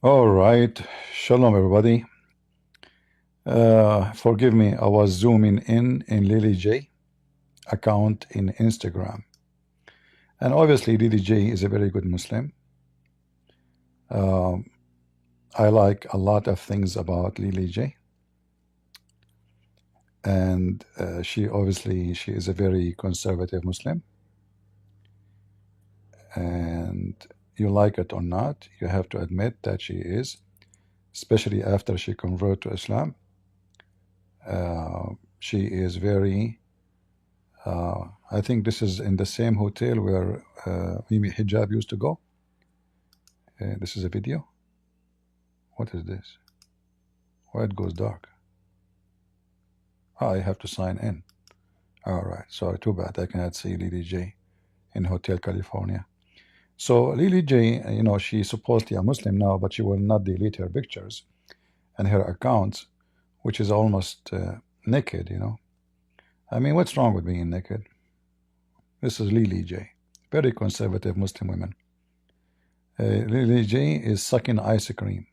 All right. Shalom, everybody. Forgive me, I was zooming in Lily J account in Instagram. And obviously, Lily J is a very good Muslim. I like a lot of things about Lily J. And she is a very conservative Muslim. And you like it or not, you have to admit that she is, especially after she converted to Islam. She is very I think this is in the same hotel where Mimi Hijab used to go. This is a video. What is this? Why it goes dark? I have to sign in. All right. Sorry, too bad. I cannot see Lily J in Hotel California. So Lily J, she's supposedly a Muslim now, but she will not delete her pictures and her accounts, which is almost naked, I mean, what's wrong with being naked? This is Lily J, very conservative Muslim women. Lily J is sucking ice cream.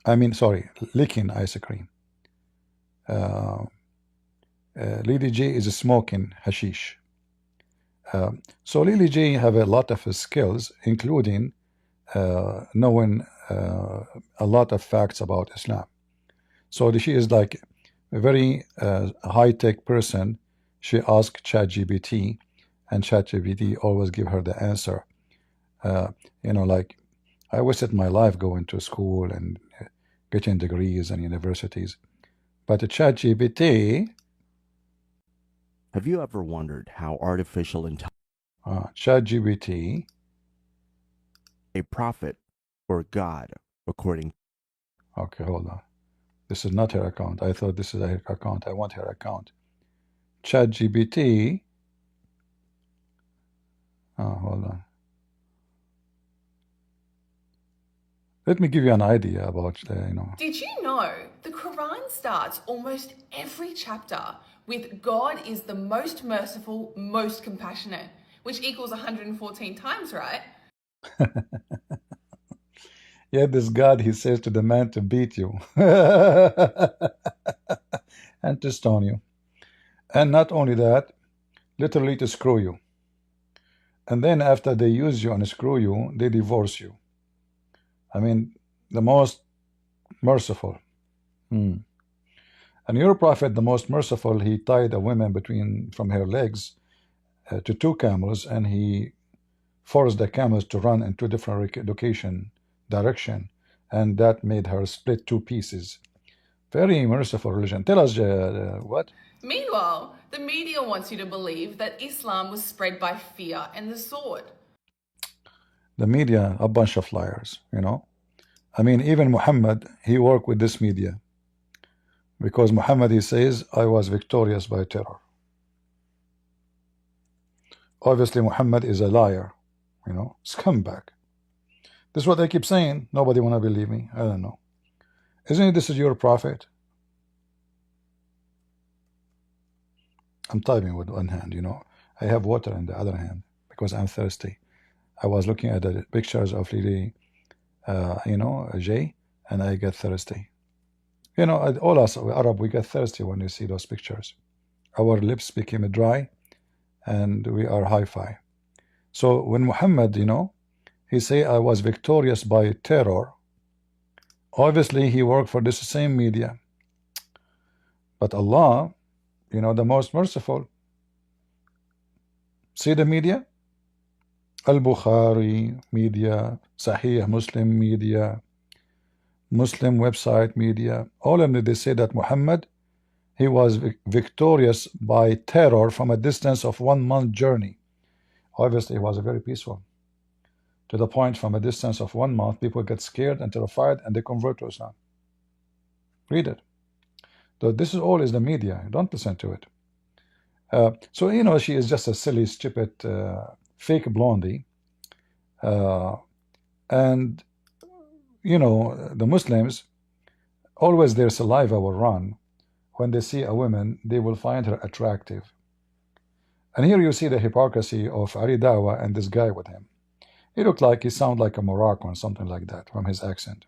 Licking ice cream. Lily J is smoking hashish. So Lily J have a lot of skills, including knowing a lot of facts about Islam. So she is like a very high-tech person. She asked ChatGPT, and ChatGPT always give her the answer. Like I wasted my life going to school and getting degrees and universities, but the ChatGPT. Have you ever wondered how artificial intelligence, ChatGPT, a prophet or God, according? Okay, hold on. This is not her account. I thought this is her account. I want her account. ChatGPT. Hold on. Let me give you an idea about, Did you know the Quran starts almost every chapter with God is the most merciful, most compassionate, which equals 114 times, right? Yeah, this God, he says to the man to beat you and to stone you. And not only that, literally to screw you. And then after they use you and screw you, they divorce you. I mean, the most merciful. And your prophet, the most merciful, he tied a woman from her legs to two camels, and he forced the camels to run in two different direction, and that made her split two pieces. Very merciful religion. Tell us what? Meanwhile, the media wants you to believe that Islam was spread by fear and the sword. The media, a bunch of liars, I mean, even Muhammad, he worked with this media. Because Muhammad, he says, I was victorious by terror. Obviously, Muhammad is a liar, scumbag. This is what I keep saying. Nobody want to believe me. I don't know. Isn't it this is your prophet? I'm typing with one hand, I have water in the other hand because I'm thirsty. I was looking at the pictures of Lily, Jay, and I get thirsty. All us Arab, we get thirsty when we see those pictures. Our lips became dry, and we are hi-fi. So when Muhammad, he say I was victorious by terror, obviously he worked for this same media. But Allah, the most merciful. See the media? Al-Bukhari media, Sahih Muslim media, Muslim website media, all of them, they say that Muhammad, he was victorious by terror from a distance of 1 month journey. Obviously, he was very peaceful. To the point from a distance of 1 month, people get scared and terrified and they convert to Islam. Read it. So this is all is the media. Don't listen to it. So, she is just a silly, stupid, fake blondie. And, the Muslims, always their saliva will run. When they see a woman, they will find her attractive. And here you see the hypocrisy of Ali Dawah and this guy with him. He looked like he sounded like a Moroccan, something like that, from his accent.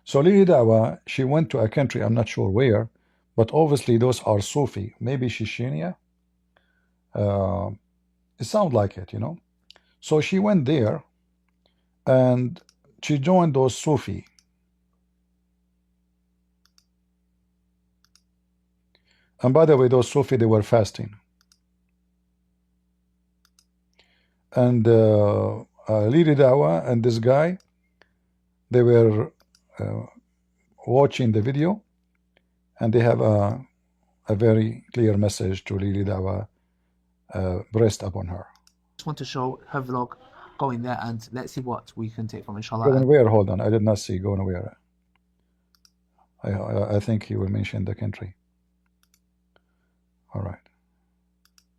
So Lily Dawah, she went to a country, I'm not sure where, but obviously those are Sufi, maybe Chechnya. It sounds like it, you know. So she went there and she joined those Sufi. And by the way, those Sufi, they were fasting. And Lily Dawah and this guy, they were watching the video, and they have a very clear message to Lily Dawah pressed upon her. Just want to show her vlog going there, and let's see what we can take from inshallah. Going where? Hold on, I did not see going where. I think he will mention the country. All right.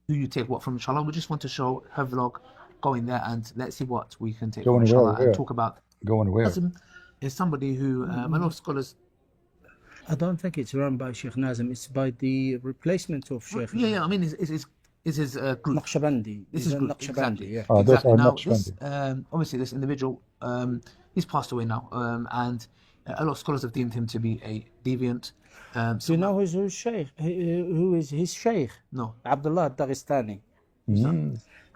Do you take what from inshallah? We just want to show her vlog going there, and let's see what we can take Going from inshallah where? and talk about. Going where? Nazim is somebody who a lot of scholars. I don't think it's run by Sheikh Nazim. It's by the replacement of Sheikh. Yeah. I mean, is his group. Naqshbandi. This is group, Naqshbandi. exactly. Yeah. Those Exactly. are Now, Naqshbandi. this obviously this individual, he's passed away now, and a lot of scholars have deemed him to be a deviant. Do you know who's his sheikh? Who is his sheikh? No. Abdullah Dagestani.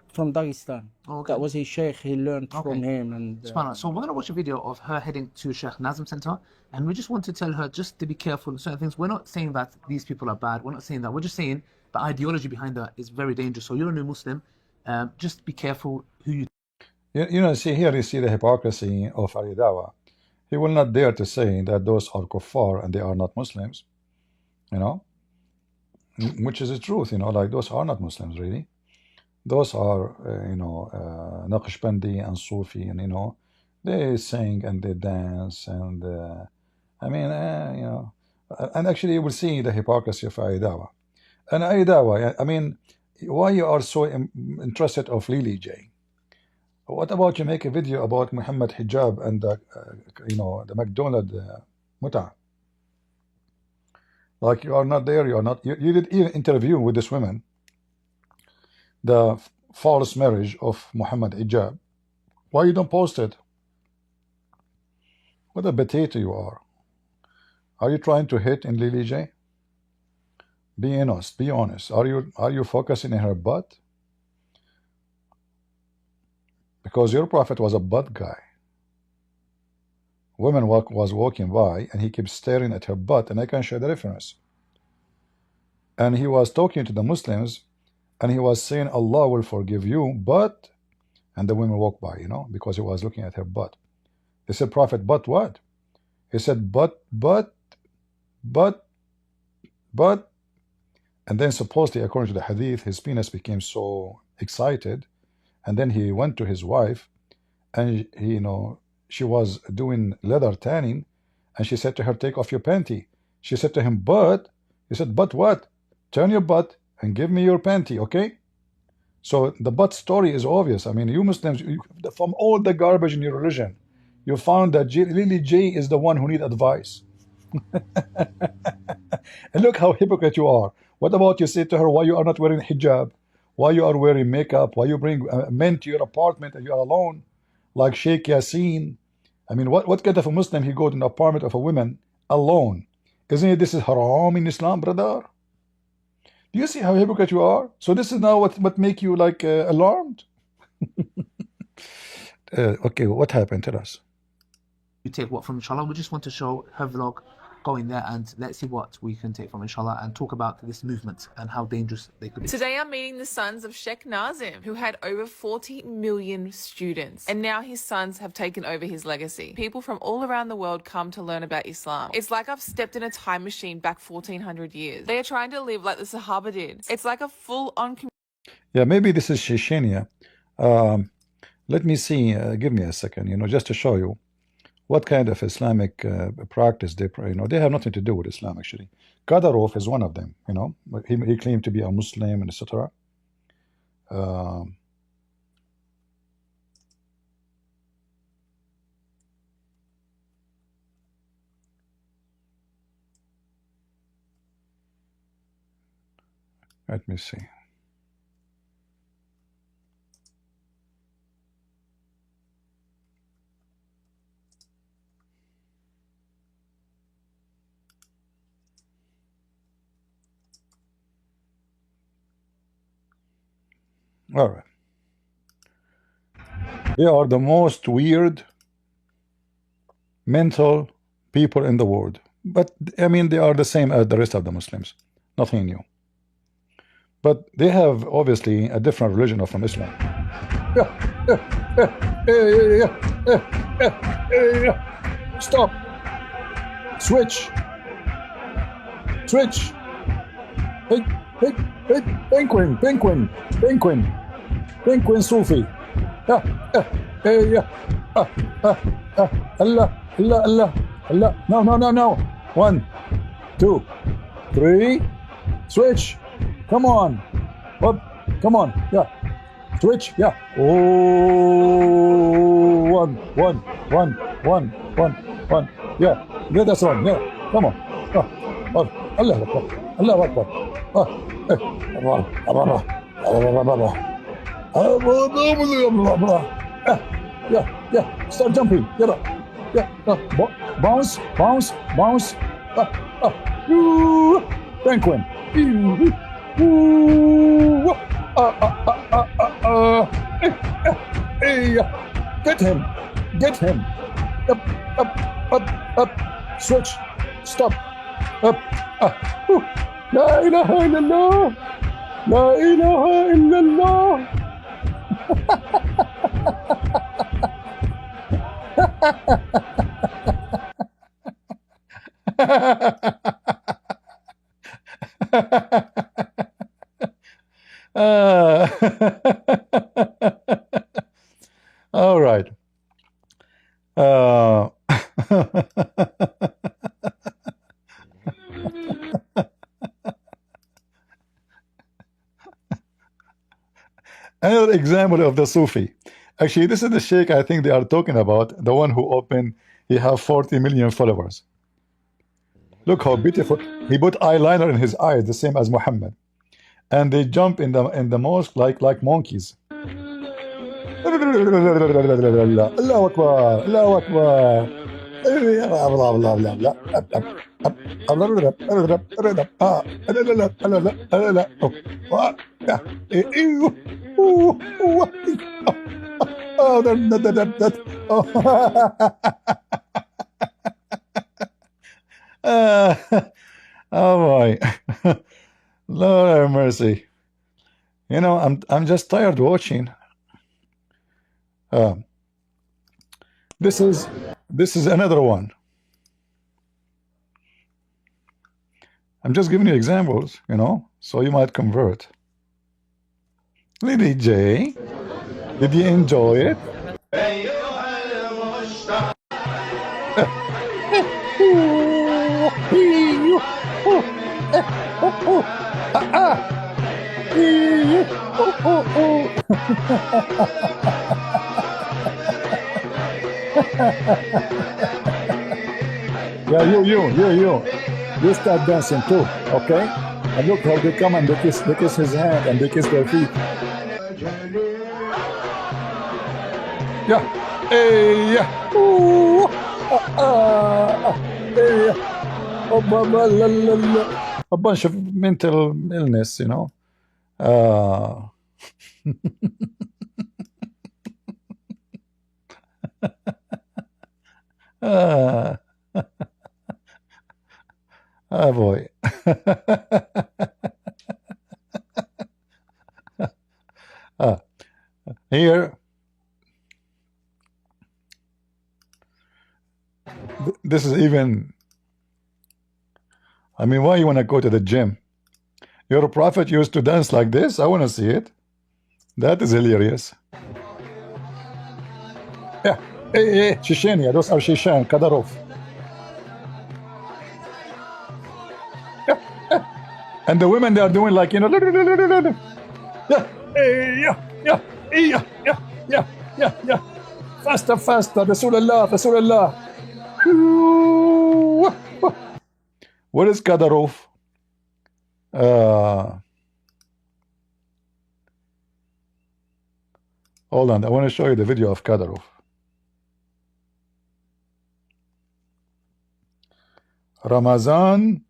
From Dagestan. Okay. That was his sheikh. He learned from him. And SubhanAllah. So we're going to watch a video of her heading to Sheikh Nazim Center, and we just want to tell her just to be careful in certain things. We're not saying that these people are bad. We're not saying that. We're just saying the ideology behind that is very dangerous. So you're a new Muslim. Just be careful who you. You know, see here, you see the hypocrisy of Ali Dawah. He will not dare to say that those are kuffar and they are not Muslims, you know, which is the truth, you know, like those are not Muslims really. Those are, you know, Naqshbandi and Sufi, and, you know, they sing and they dance, and, I mean, you know, and actually you will see the hypocrisy of Ali Dawah. And Ali Dawah, I mean, why you are so interested of Lily J? What about you make a video about Mohammed Hijab and the, you know, the McDonald Muta? Like you are not there, you are not. You did even interview with this woman, the false marriage of Mohammed Hijab. Why you don't post it? What a potato you are. Are you trying to hit in Lily J? Be honest. Be honest. Are you focusing in her butt? Because your prophet was a butt guy. Woman was walking by and he kept staring at her butt, and I can show the reference. And he was talking to the Muslims and he was saying, Allah will forgive you, but, and the women walked by, you know, because he was looking at her butt. They said, Prophet, but what? He said, but, and then supposedly, according to the hadith, his penis became so excited, and then he went to his wife, and he, you know, she was doing leather tanning, and she said to her, take off your panty. She said to him, but, he said, but what? Turn your butt and give me your panty, okay? So the butt story is obvious. I mean, you Muslims, from all the garbage in your religion, you found that Lily J is the one who need advice. And look how hypocrite you are. What about you say to her, why you are not wearing hijab? Why you are wearing makeup? Why you bring men to your apartment and you are alone? Like Sheikh Yasin. I mean, what kind of a Muslim he go to an apartment of a woman alone? Isn't it this is haram in Islam, brother? Do you see how hypocrite you are? So this is now what make you like alarmed? Okay, what happened? Tell us. You take what from inshallah. We just want to show her vlog going there, and let's see what we can take from inshallah and talk about this movement and how dangerous they could be. Today I'm meeting the sons of Sheikh Nazim, who had over 40 million students. And now his sons have taken over his legacy. People from all around the world come to learn about Islam. It's like I've stepped in a time machine back 1400 years. They are trying to live like the Sahaba did. It's like a full-on... Yeah, maybe this is Chechnya. Let me see, give me a second, you know, just to show you what kind of Islamic practice they, you know, they have nothing to do with Islam actually. Qadarov is one of them, you know, he claimed to be a Muslim and etc. Let me see. All right. They are the most weird mental people in the world. But I mean, they are the same as the rest of the Muslims. Nothing new. But they have obviously a different religion from Islam. Stop. Switch. Switch. Hey, hey, hey, Penguin, Penguin, Penguin, Penguin Sufi. Allah, Allah, Allah, Allah. No, no, no, no. 1, 2, 3. Switch. Come on. Up. Come on. Yeah. Switch. Yeah. Oh, 1, 1, 1, 1, 1, 1. Yeah. Yeah, that's one. Yeah. Come on. Oh, Allah Akbar. Allah Akbar. Yeah, yeah. Start jumping. Get up. Yeah. Bounce, bounce, bounce. Penguin. Get him. Get him. Up, up, up, up. Switch. Stop. Up. La ilaha illallah. La ilaha illallah. All right. Another example of the Sufi. Actually, this is the sheikh I think they are talking about, the one who opened, he have 40 million followers. Look how beautiful. He put eyeliner in his eyes, the same as Mohammed. And they jump in the mosque like monkeys. Allahu Akbar, Allahu Akbar. Oh boy. Lord have mercy. You know, I'm just tired watching. This is another one. I'm just giving you examples, you know, so you might convert. Lady J, did you enjoy it? Yeah, you start dancing too, okay? And look how they come and they kiss his hand and they kiss their feet. Yeah, hey, yeah, ooh, hey, a bunch of mental illness, you know. Oh boy. Here, this is even, I mean, why you want to go to the gym? Your prophet used to dance like this? I want to see it. That is hilarious. Yeah. Hey, Chechenia, those are Chechen, Kadarov. Yeah. And the women, they are doing like, you know, yeah, yeah. Faster, Rasulullah, Rasulullah. What is Kadarov? Hold on, I want to show you the video of Kadarov. Ramazan,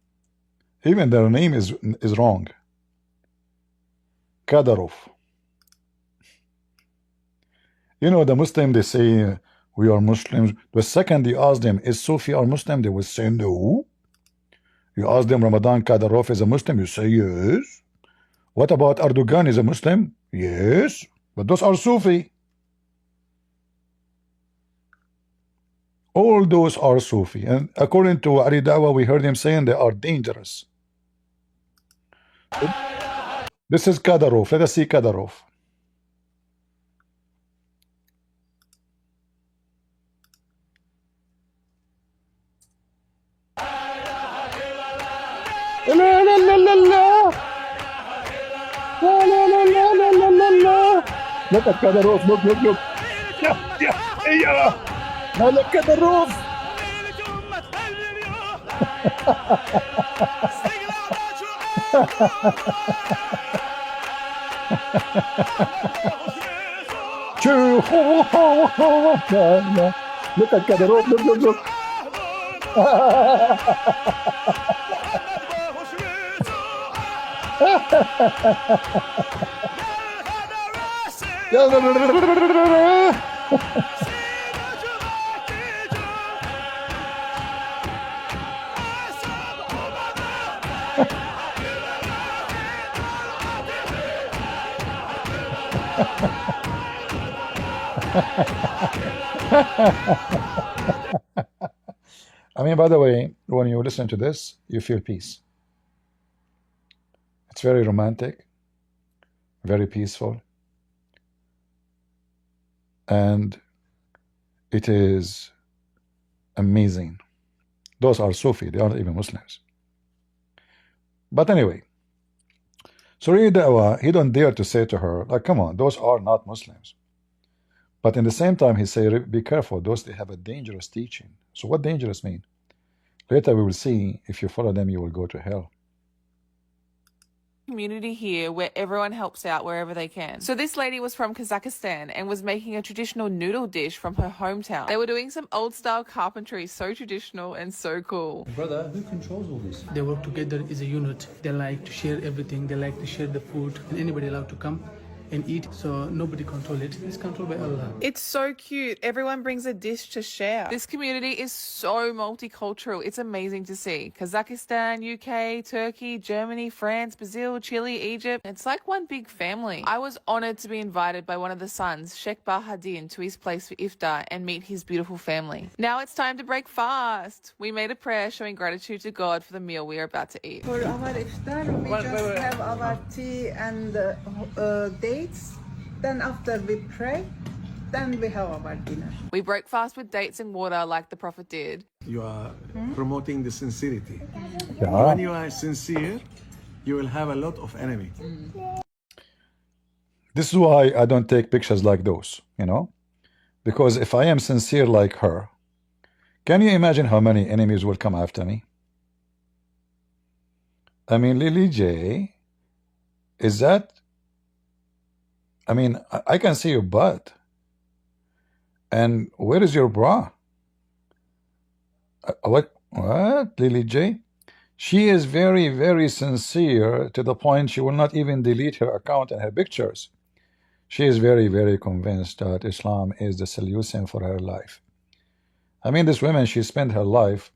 even their name is wrong. Kadarov. You know, the Muslim, they say, we are Muslims. The second you ask them, is SOFYA a Muslim? They will say no. You ask them, Ramadan Kadyrov is a Muslim? You say yes. What about Erdogan is a Muslim? Yes. But those are Sufi. All those are Sufi. And according to Ali Dawah, we heard him saying they are dangerous. This is Kadyrov. Let us see Kadyrov. La la la la la. La la la la la la la la. Look at Kadyrov. Look, look, look. Yeah, yeah, yeah. Now look at Kadyrov. Look at Kadyrov. Look, look, look. I mean, by the way, when you listen to this, you feel peace. It's very romantic, very peaceful, and it is amazing. Those are Sufi, they aren't even Muslims. But anyway, so really Dawah, he don't dare to say to her, like, come on, those are not Muslims. But in the same time, he say, be careful, those they have a dangerous teaching. So what dangerous mean? Later we will see, if you follow them, you will go to hell. Community here where everyone helps out wherever they can. So this lady was from Kazakhstan and was making a traditional noodle dish from her hometown. They were doing some old style carpentry, so traditional and so cool. Brother, who controls all this? They work together as a unit. They like to share everything. They like to share the food. And anybody allowed to come and eat, so nobody control it. It's controlled by Allah. It's so cute. Everyone brings a dish to share. This community is so multicultural. It's amazing to see. Kazakhstan, UK, Turkey, Germany, France, Brazil, Chile, Egypt. It's like one big family. I was honored to be invited by one of the sons, Sheikh Bahadin, to his place for iftar and meet his beautiful family. Now it's time to break fast. We made a prayer showing gratitude to God for the meal we are about to eat. For our iftar, we just have our tea and dates. Then after we pray, then we have our dinner. We broke fast with dates and water like the Prophet did. You are promoting the sincerity. Yeah. When you are sincere, you will have a lot of enemy. This is why I don't take pictures like those, you know? Because if I am sincere like her, can you imagine how many enemies will come after me? I mean, Lily J, is that... I mean, I can see your butt. And where is your bra? What, Lily J? She is very, very sincere to the point she will not even delete her account and her pictures. She is very, very convinced that Islam is the solution for her life. I mean, this woman, she spent her life,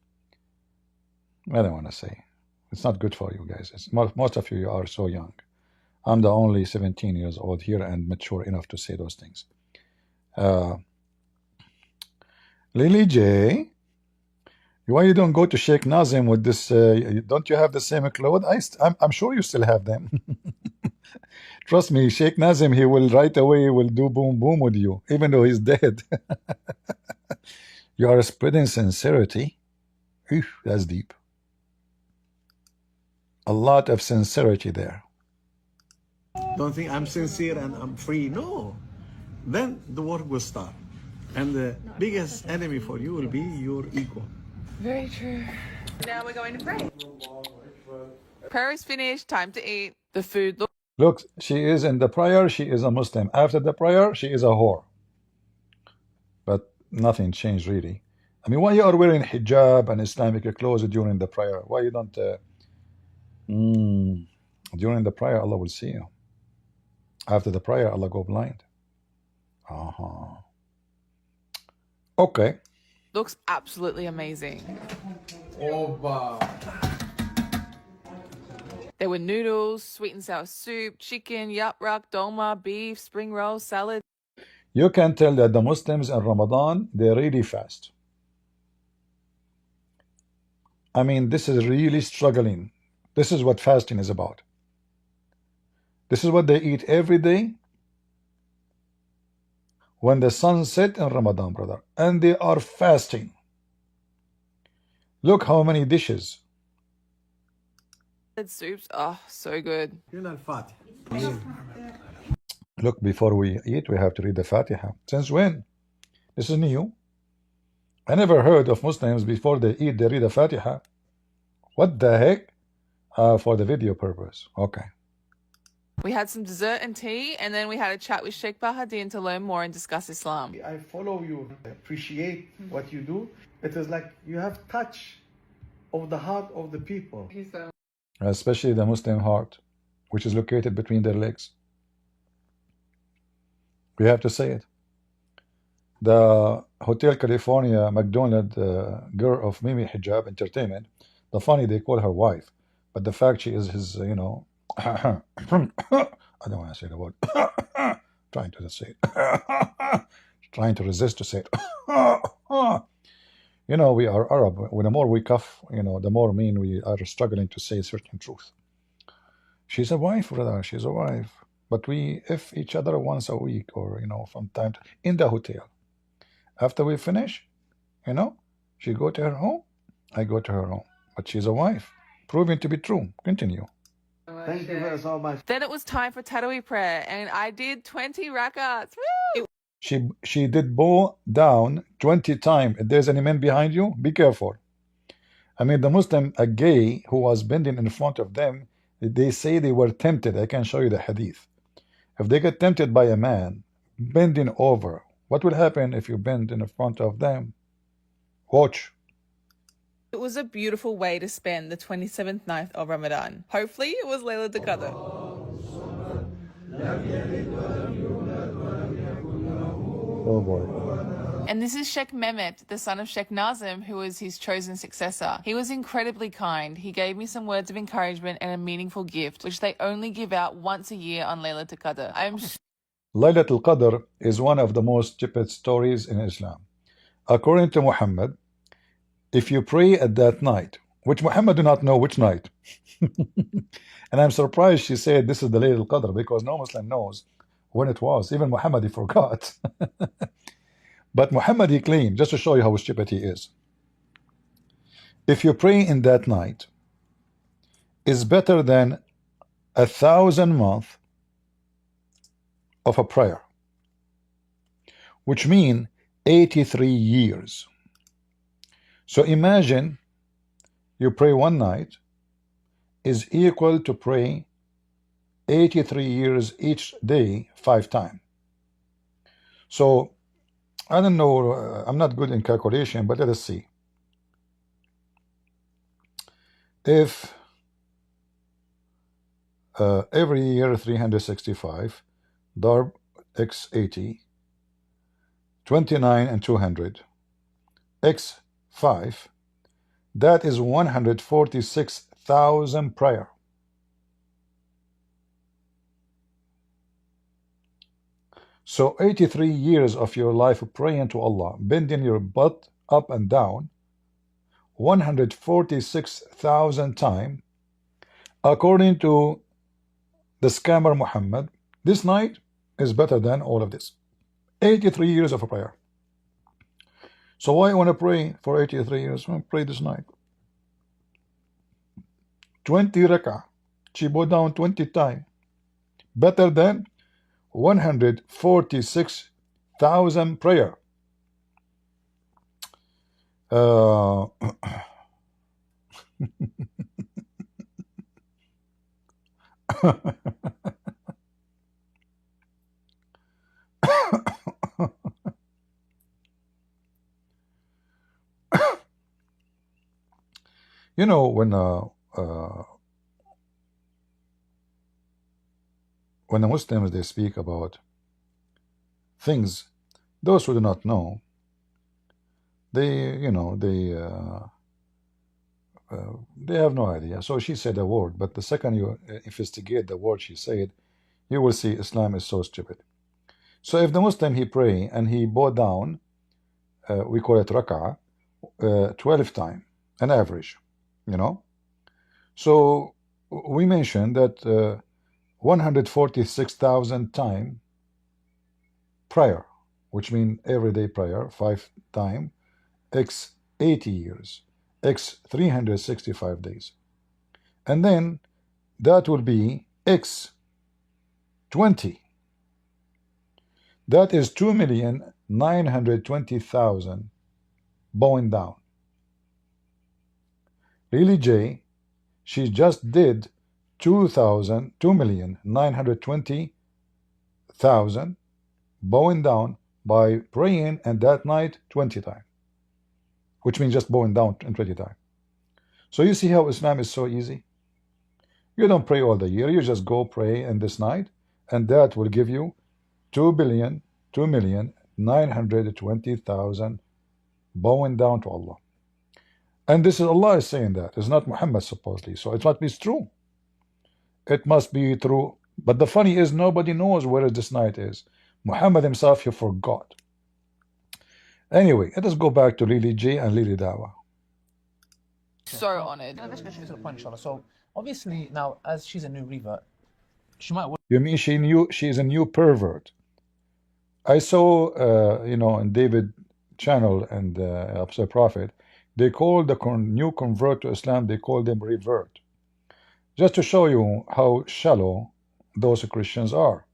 I don't want to say, it's not good for you guys. Most of you are so young. I'm the only 17 years old here and mature enough to say those things. Lily J, why you don't go to Sheikh Nazim with this? Don't you have the same clothes? I'm sure you still have them. Trust me, Sheikh Nazim, he will right away will do boom boom with you, even though he's dead. You are spreading sincerity. Eesh, that's deep. A lot of sincerity there. Don't think I'm sincere and I'm free. No. Then the war will start. And the biggest enemy for you will be your ego. Very true. Now we're going to pray. Prayer is finished. Time to eat. The food looks... Look, she is in the prayer, she is a Muslim. After the prayer, she is a whore. But nothing changed really. I mean, why you are wearing hijab and Islamic clothes during the prayer? Why you don't... during the prayer, Allah will see you. After the prayer, Allah go blind. Okay. Looks absolutely amazing. There were noodles, sweet and sour soup, chicken, yaprak, dolma, beef, spring rolls, salad. You can tell that the Muslims in Ramadan, they really fast. I mean, this is really struggling. This is what fasting is about. This is what they eat every day when the sun set in Ramadan, brother. And they are fasting. Look how many dishes. Soups, oh, so good. Look, before we eat, we have to read the Fatiha. Since when? This is new. I never heard of Muslims before they eat, they read the Fatiha. What the heck? For the video purpose. Okay. We had some dessert and tea, and then we had a chat with Sheikh Bahadin to learn more and discuss Islam. I follow you, I appreciate what you do. It is like you have touch of the heart of the people. Especially the Muslim heart, which is located between their legs. We have to say it. The Hotel California McDonald girl of Mimi Hijab Entertainment, the funny they call her wife, but the fact she is his, you know, I don't want to say the word. Trying to say it. Trying to resist to say it. You know, we are Arab. When the more we cough, you know, the more mean we are struggling to say certain truth. She's a wife, brother. She's a wife. But we if each other once a week, or you know, from time to in the hotel. After we finish, you know, she go to her home, I go to her home. But she's a wife, proving to be true. Continue. Thank you very so much. Then it was time for Taraweeh prayer, and I did 20 rakats. Woo! She did bow down 20 times. If there's any men behind you, be careful. I mean, the Muslim, a gay who was bending in front of them, they say they were tempted. I can show you the hadith. If they get tempted by a man bending over, what will happen if you bend in front of them? Watch. It was a beautiful way to spend the 27th night of Ramadan. Hopefully it was Laylatul Qadr. Oh boy. And this is Sheikh Mehmet, the son of Sheikh Nazim, who was his chosen successor. He was incredibly kind. He gave me some words of encouragement and a meaningful gift, which they only give out once a year on Laylatul Qadr. Laylatul Qadr is one of the most stupid stories in Islam. According to Muhammad, if you pray at that night, which Muhammad do not know which night, and I'm surprised she said this is the Laylatul Qadr, because no Muslim knows when it was. Even Muhammad, he forgot. But Muhammad, he claimed, just to show you how stupid he is, if you pray in that night, is better than 1,000 months of a prayer, which mean 83 years. So imagine you pray one night is equal to pray 83 years each day 5 times. So I don't know, I'm not good in calculation, but let us see. If every year 365 darb x 80, 29 and 200 x 5, that is 146,000 prayer. So 83 years of your life praying to Allah, bending your butt up and down 146,000 times, according to the scammer Muhammad, this night is better than all of this. 83 years of a prayer. So why you want to pray for 83 years? Well, pray this night. 20 rak'ah. She bowed down 20 times. Better than 146,000 prayer. You know, when the Muslims, they speak about things. Those who do not know, they, they have no idea. So she said a word, but the second you investigate the word she said, you will see Islam is so stupid. So if the Muslim, he pray and he bow down, we call it rak'ah, 12 times, an average, So we mentioned that 146,000 times prayer, which means everyday prayer, 5 times, x 80 years, x 365 days. And then that will be x 20. That is 2,920,000 bowing down. Lily J, she just did 2,920,000 bowing down by praying, and that night 20 times, which means just bowing down 20 times. So you see how Islam is so easy. You don't pray all the year, you just go pray in this night, and that will give you 2,920,000 bowing down to Allah. And this is Allah is saying that. It's not Muhammad supposedly. So it must be true. It must be true. But the funny is nobody knows where this night is. Muhammad himself, he forgot. Anyway, let us go back to Lily J and Lily Dawah. So honored. Let's get to the point, inshallah. So obviously now, as she's a new revert, she might. You mean she's a new pervert? I saw, in David channel and Upside Prophet, they call the new convert to Islam, they call them revert. Just to show you how shallow those Christians are.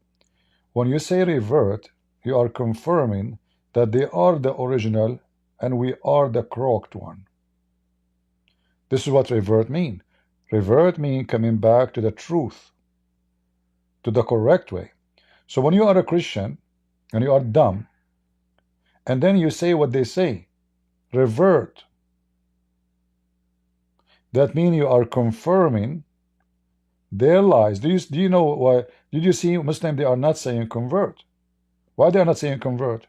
When you say revert, you are confirming that they are the original and we are the crooked one. This is what revert mean. Revert mean coming back to the truth, to the correct way. So when you are a Christian and you are dumb, and then you say what they say, revert, that means you are confirming their lies. Do you know why? Did you see Muslim, they are not saying convert? Why they are not saying convert?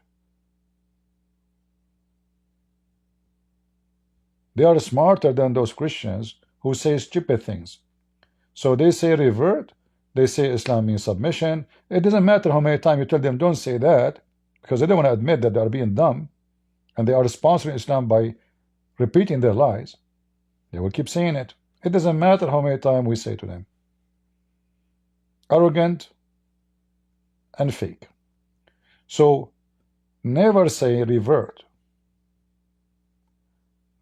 They are smarter than those Christians who say stupid things. So they say revert, they say Islam means submission. It doesn't matter how many times you tell them don't say that, because they don't want to admit that they are being dumb and they are sponsoring Islam by repeating their lies. They will keep saying it. It doesn't matter how many times we say to them. Arrogant and fake. So never say revert.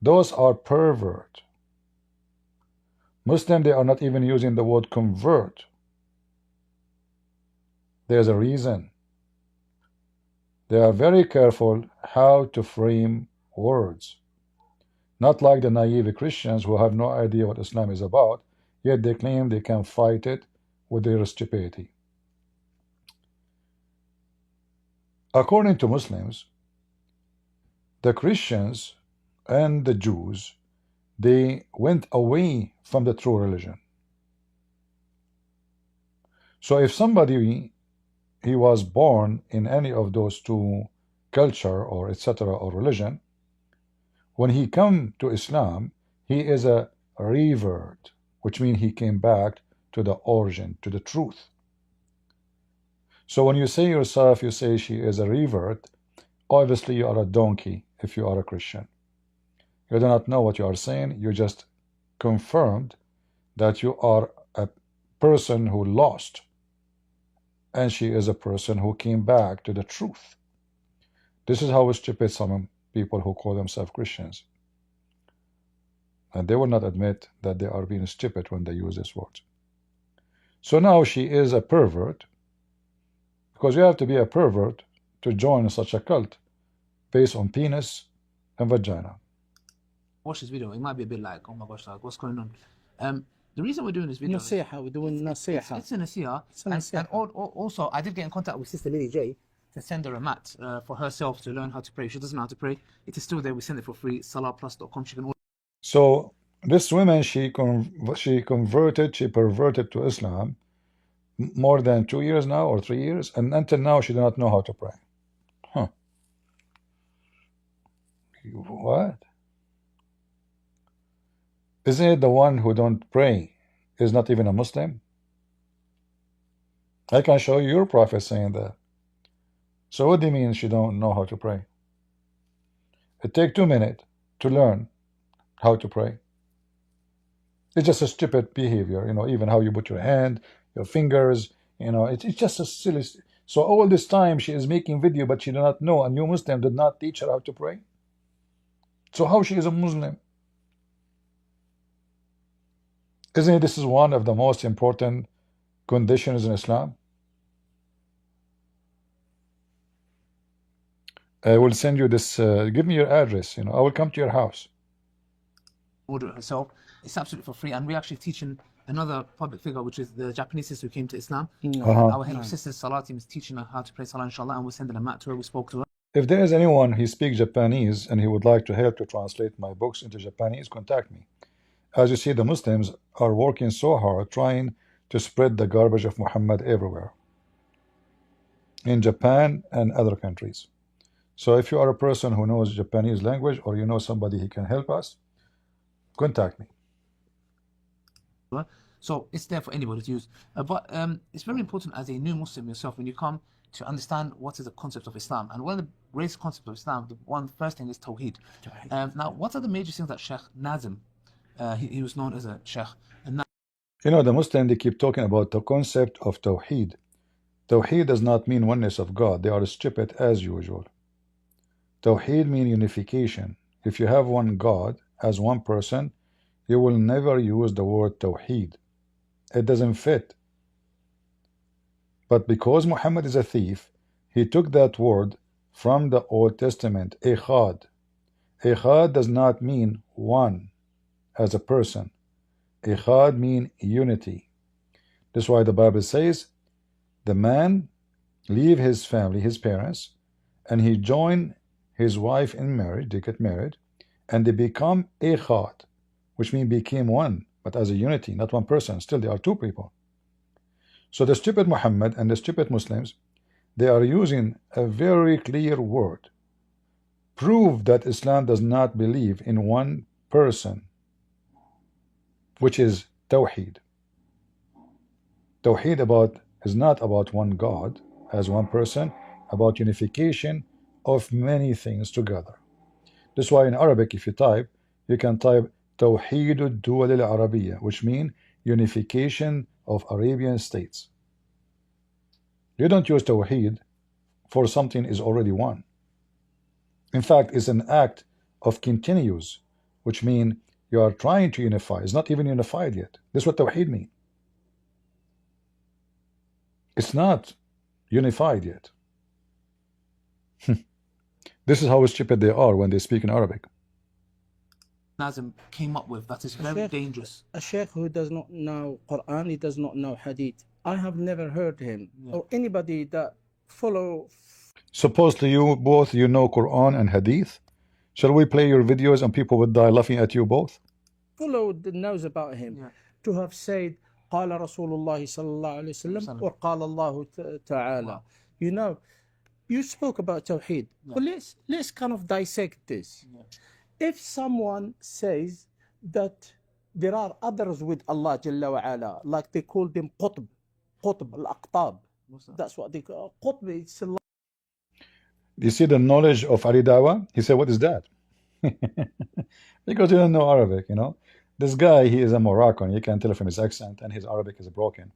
Those are pervert. Muslim, they are not even using the word convert. There's a reason. They are very careful how to frame words. Not like the naive Christians who have no idea what Islam is about, yet they claim they can fight it with their stupidity. According to Muslims, the Christians and the Jews, they went away from the true religion. So if somebody, he was born in any of those two culture or etc. or religion, when he come to Islam, he is a revert, which means he came back to the origin, to the truth. So when you say yourself, you say she is a revert, obviously you are a donkey if you are a Christian. You do not know what you are saying, you just confirmed that you are a person who lost, and she is a person who came back to the truth. This is how stupid some people who call themselves Christians. And they will not admit that they are being stupid when they use this word. So now she is a pervert, because you have to be a pervert to join such a cult based on penis and vagina. Watch this video, it might be a bit like, oh my gosh, like, what's going on? The reason we're doing this video we're doing nasiha. It's a nasiha. And also, I did get in contact with Sister Lily J to send her a mat for herself to learn how to pray. She doesn't know how to pray. It is still there. We send it for free. salahplus.com. She can order. So this woman, she perverted to Islam more than 2 years now or 3 years, and until now she does not know how to pray. What? Isn't it the one who don't pray is not even a Muslim? I can show you your prophet saying that. So what do you mean she don't know how to pray? It takes 2 minutes to learn how to pray. It's just a stupid behavior, you know, even how you put your hand, your fingers, you know, it's just a silly. So all this time she is making video, but she did not know, a new Muslim did not teach her how to pray. So how she is a Muslim? Isn't it this is one of the most important conditions in Islam? I will send you this, give me your address, you know, I will come to your house. Order it herself. It's absolutely for free, and we're actually teaching another public figure, which is the Japanese sister who came to Islam. Our head of sisters Salah team is teaching her how to pray Salah, inshallah, and we're sending a mat to her. We spoke to her. If there is anyone who speaks Japanese and he would like to help to translate my books into Japanese, contact me. As you see, the Muslims are working so hard trying to spread the garbage of Muhammad everywhere, in Japan and other countries. So if you are a person who knows Japanese language, or you know somebody who can help us, contact me. So it's there for anybody to use. But it's very important as a new Muslim yourself, when you come, to understand what is the concept of Islam. And one of the greatest concepts of Islam, the first thing is Tawheed. Now, what are the major things that Sheikh Nazim, he was known as a Sheikh. And you know, the Muslims, they keep talking about the concept of Tawheed. Tawheed does not mean oneness of God. They are stupid as usual. Tawheed means unification. If you have one God as one person, you will never use the word Tawheed. It doesn't fit. But because Muhammad is a thief, he took that word from the Old Testament, Echad. Echad does not mean one as a person. Echad means unity. That's why the Bible says, the man leave his family, his parents, and he join his wife in marriage, they get married, and they become Echad, which means became one, but as a unity, not one person. Still, they are two people. So the stupid Muhammad and the stupid Muslims, they are using a very clear word. Prove that Islam does not believe in one person, which is Tawheed. Tawheed is not about one God as one person, about unification of many things together. That's why in Arabic, if you type, you can type Tawheed al-Duwal al-Arabiya, which means unification of Arabian states. You don't use Tawheed for something is already one. In fact, it's an act of continuous, which means you are trying to unify. It's not even unified yet. That's what Tawheed means. It's not unified yet. This is how stupid they are when they speak in Arabic. Nazim came up with that is very dangerous. A sheikh who does not know Quran, he does not know Hadith. I have never heard him or anybody that follow. Supposedly you both, you know Quran and Hadith. Shall we play your videos and people would die laughing at you both? Follow the knows about him to have said قال رسول الله صلى الله عليه وسلم or قال الله تعالى. You know, you spoke about Tawheed. Well, let's kind of dissect this. If someone says that there are others with Allah Jalla wa Ala, like they call them Qutb, al-Aqtab. That's what they call Qutb. It's a. You see the knowledge of Ali Dawah? He said, what is that? Because you don't know Arabic, you know. This guy, he is a Moroccan. You can tell from his accent, and his Arabic is broken.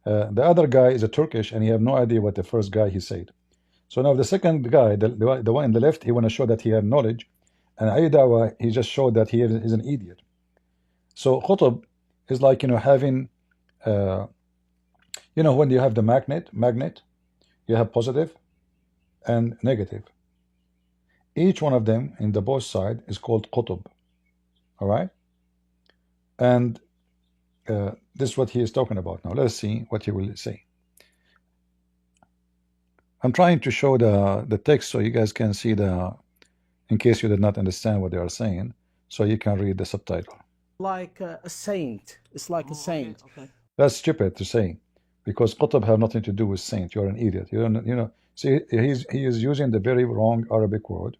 The other guy is a Turkish, and he have no idea what the first guy he said. So now the second guy, the one on the left, he want to show that he had knowledge. And Ali Dawah, he just showed that he is an idiot. So Qutb is like, you know, having, you know, when you have the magnet, you have positive and negative. Each one of them in the both side is called Qutb. All right? And this is what he is talking about now. Let's see what he will say. I'm trying to show the text so you guys can see in case you did not understand what they are saying, so you can read the subtitle. Like a saint. It's like a saint. Okay. That's stupid to say, because Qutb have nothing to do with saint. You're an idiot. You don't, you know. See, he is using the very wrong Arabic word,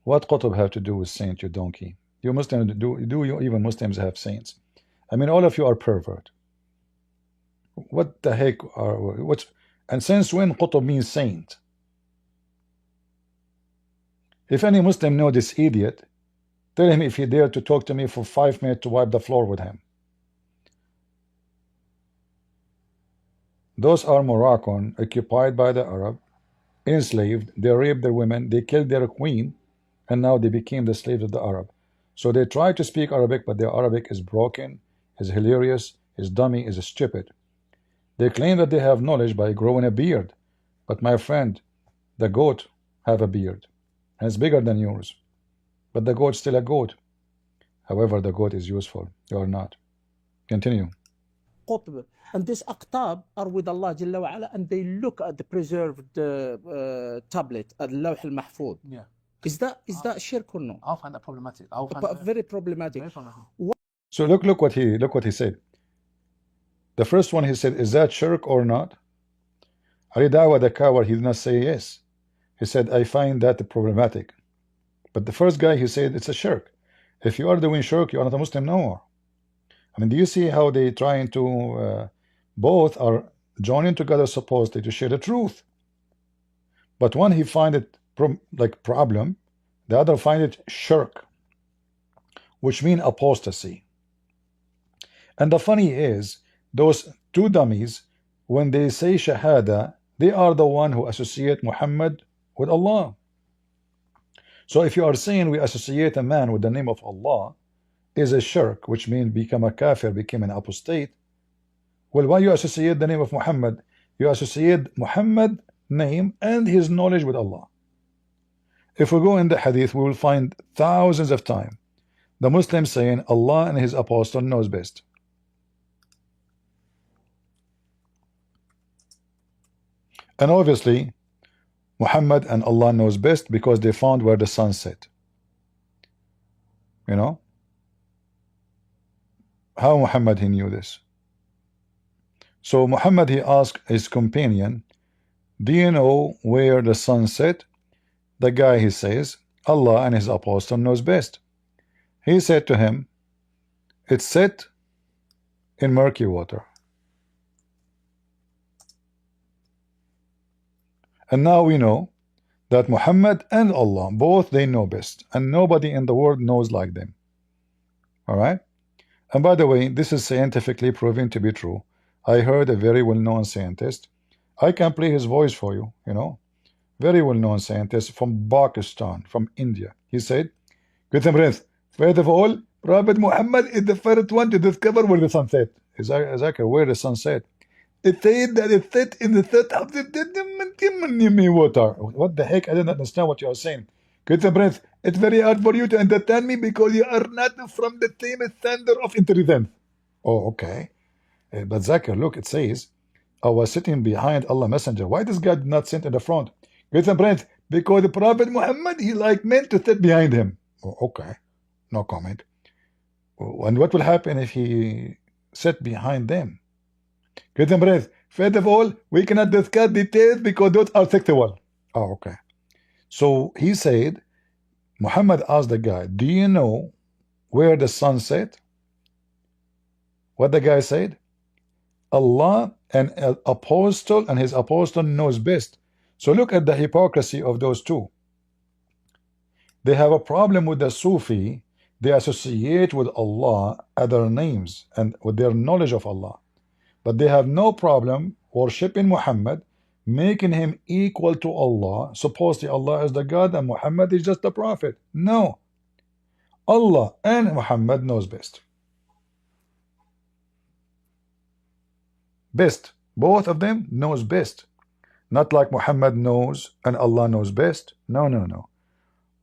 What Qutb have to do with saint, you donkey? You Muslims, do you even Muslims have saints? I mean, all of you are pervert. What the heck are, what's, and since when Qutb means saint? If any Muslim know this idiot, tell him if he dare to talk to me for 5 minutes to wipe the floor with him. Those are Moroccan, occupied by the Arab, enslaved, they raped their women, they killed their queen, and now they became the slaves of the Arab. So they try to speak Arabic, but their Arabic is broken, is hilarious, is dummy, is stupid. They claim that they have knowledge by growing a beard, but my friend, the goat have a beard, and it's bigger than yours. But the goat's still a goat. However, the goat is useful. You are not. Continue. Qutb. And these aqtab are with Allah Jalla wa Ala, and they look at the preserved tablet, at Lawh al-Mahfuz. Yeah. Is that shirk or no? I'll find that problematic. I'll find Very problematic. Very problematic. So look what he said. The first one he said, is that shirk or not? Ali Dawah the coward, he did not say yes. He said, I find that problematic. But the first guy, he said it's a shirk. If you are doing shirk, you are not a Muslim no more. I mean, do you see how they trying to both are joining together supposedly to share the truth? But one he find it like problem, the other find it shirk, which mean apostasy. And the funny is, those two dummies, when they say shahada, they are the one who associate Muhammad with Allah. So if you are saying we associate a man with the name of Allah is a shirk, which means become a kafir, become an apostate, well, why you associate the name of Muhammad? You associate Muhammad name and his knowledge with Allah. If we go in the hadith, we will find thousands of times the Muslims saying Allah and his apostle knows best. And obviously Muhammad and Allah knows best because they found where the sun set. You know how Muhammad he knew this. So Muhammad he asked his companion, do you know where the sun set? The guy he says Allah and his apostle knows best. He said to him, it's set in murky water. And now we know that Muhammad and Allah, both they know best, and nobody in the world knows like them. All right? And by the way, this is scientifically proven to be true. I heard a very well-known scientist. I can play his voice for you, you know. Very well-known scientist from Pakistan, from India. He said, first of all, Prophet Muhammad is the first one to discover where the sun set. Zakir, where the sun set? It said that it set in the third of the water. What the heck? I don't understand what you are saying. It's very hard for you to understand me because you are not from the same standard of intelligence. Oh, okay. But Zakir, look, it says, I was sitting behind Allah Messenger. Why this guy did not sit in the front? Because the Prophet Muhammad, he like meant to sit behind him. Oh, okay. No comment. And what will happen if he sat behind them? First of all, we cannot discuss details because those are sexual. Oh, okay. So he said, Muhammad asked the guy, do you know where the sun set? What the guy said? Allah and apostle and his apostle knows best. So look at the hypocrisy of those two. They have a problem with the Sufi. They associate with Allah other names and with their knowledge of Allah. But they have no problem worshipping Muhammad, making him equal to Allah. Supposedly Allah is the God and Muhammad is just the prophet. No. Allah and Muhammad knows best. Best. Both of them knows best. Not like Muhammad knows and Allah knows best. No, no, no.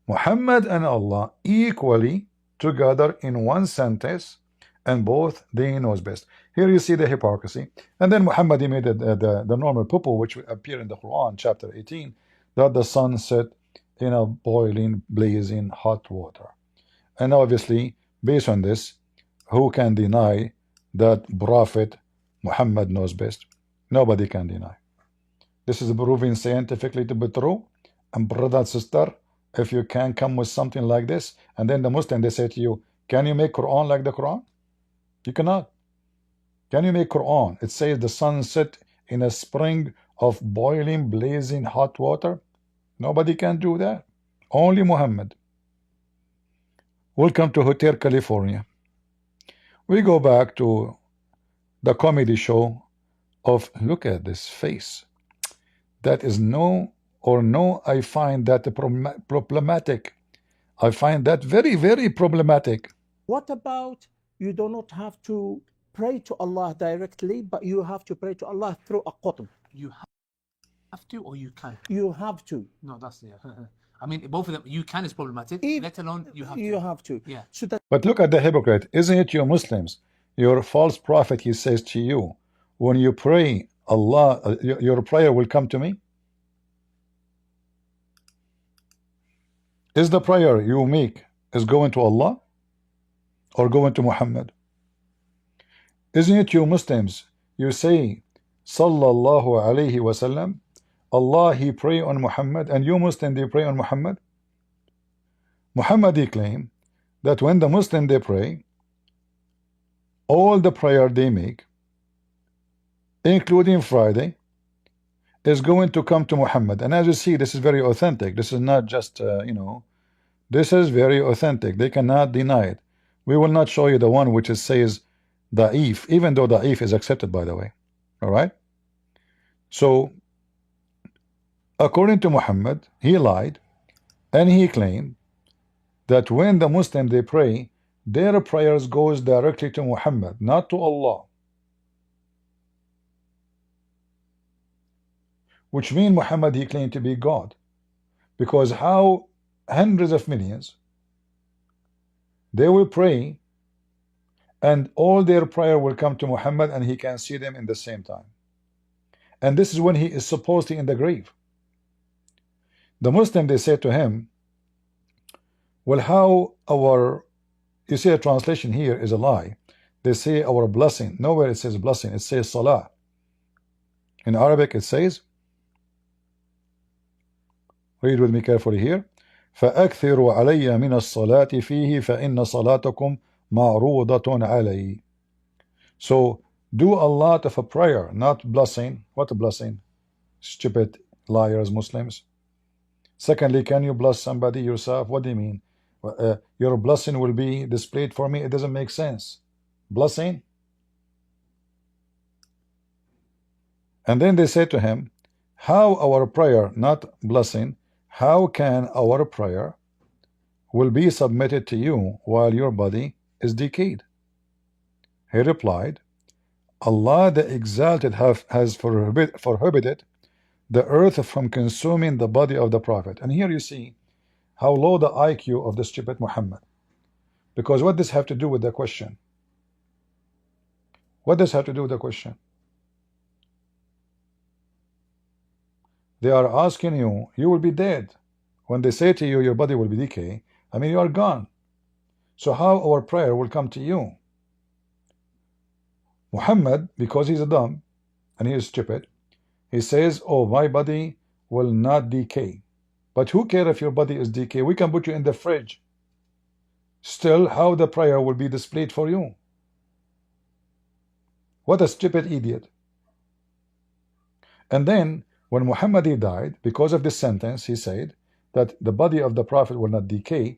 Muhammad and Allah equally together in one sentence, and both they knows best. Here you see the hypocrisy. And then Muhammad he made the normal poo-poo which appear in the Quran chapter 18, that the sun set in a boiling, blazing hot water. And obviously based on this, who can deny that Prophet Muhammad knows best? Nobody can deny. This is proven scientifically to be true. And brother and sister, if you can come with something like this. And then the Muslim, they say to you, can you make Quran like the Quran? You cannot. Can you make Quran? It says the sun set in a spring of boiling, blazing hot water. Nobody can do that. Only Muhammad. Welcome to Hotel California. We go back to the comedy show of, look at this face. That is no, I find that problematic. I find that very, very problematic. What about you do not have to pray to Allah directly, but you have to pray to Allah through a qutb? You have to, or you can? You have to. No, that's I mean, both of them. You can is problematic. Let alone you have to. You have to. Yeah. So that. But look at the hypocrite. Isn't it you Muslims? Your false prophet, he says to you, when you pray, Allah, your prayer will come to me. Is the prayer you make is going to Allah or going to Muhammad? Isn't it you Muslims? You say, Sallallahu Alaihi Wasallam, Allah, he pray on Muhammad, and you Muslim, they pray on Muhammad. Muhammad, he claim that when the Muslim, they pray, all the prayer they make, including Friday, is going to come to Muhammad. And as you see, this is very authentic. This is not just, this is very authentic. They cannot deny it. We will not show you the one which says da'if, even though da'if is accepted, by the way. All right? So, according to Muhammad, he lied, and he claimed that when the Muslim, they pray, their prayers goes directly to Muhammad, not to Allah. Which means Muhammad, he claimed to be God. Because how hundreds of millions, they will pray, and all their prayer will come to Muhammad, and he can see them in the same time. And this is when he is supposedly in the grave. The Muslim, they say to him, well, how our, you see a translation here is a lie. They say our blessing. Nowhere it says blessing, it says salah. In Arabic it says, read with me carefully here, فَأَكْثِرُوا عَلَيَّ مِنَ الصَّلَاةِ فِيهِ فَإِنَّ صَلَاتَكُمْ مَعْرُوضَةٌ عَلَيْهِ. So do a lot of a prayer, not blessing. What a blessing? Stupid liars, Muslims. Secondly, can you bless somebody yourself? What do you mean? Your blessing will be displayed for me. It doesn't make sense. Blessing? And then they say to him, how our prayer, not blessing, how can our prayer will be submitted to you while your body is decayed? He replied, Allah the Exalted has prohibited the earth from consuming the body of the Prophet. And here you see how low the IQ of the stupid Muhammad. Because what does this have to do with the question? What does this have to do with the question? They are asking you, you will be dead. When they say to you, your body will be decay, I mean, you are gone. So how our prayer will come to you? Muhammad, because he's a dumb and he is stupid, he says, oh, my body will not decay. But who cares if your body is decay? We can put you in the fridge. Still, how the prayer will be displayed for you? What a stupid idiot. And then, when Muhammad died, because of this sentence, he said that the body of the Prophet will not decay.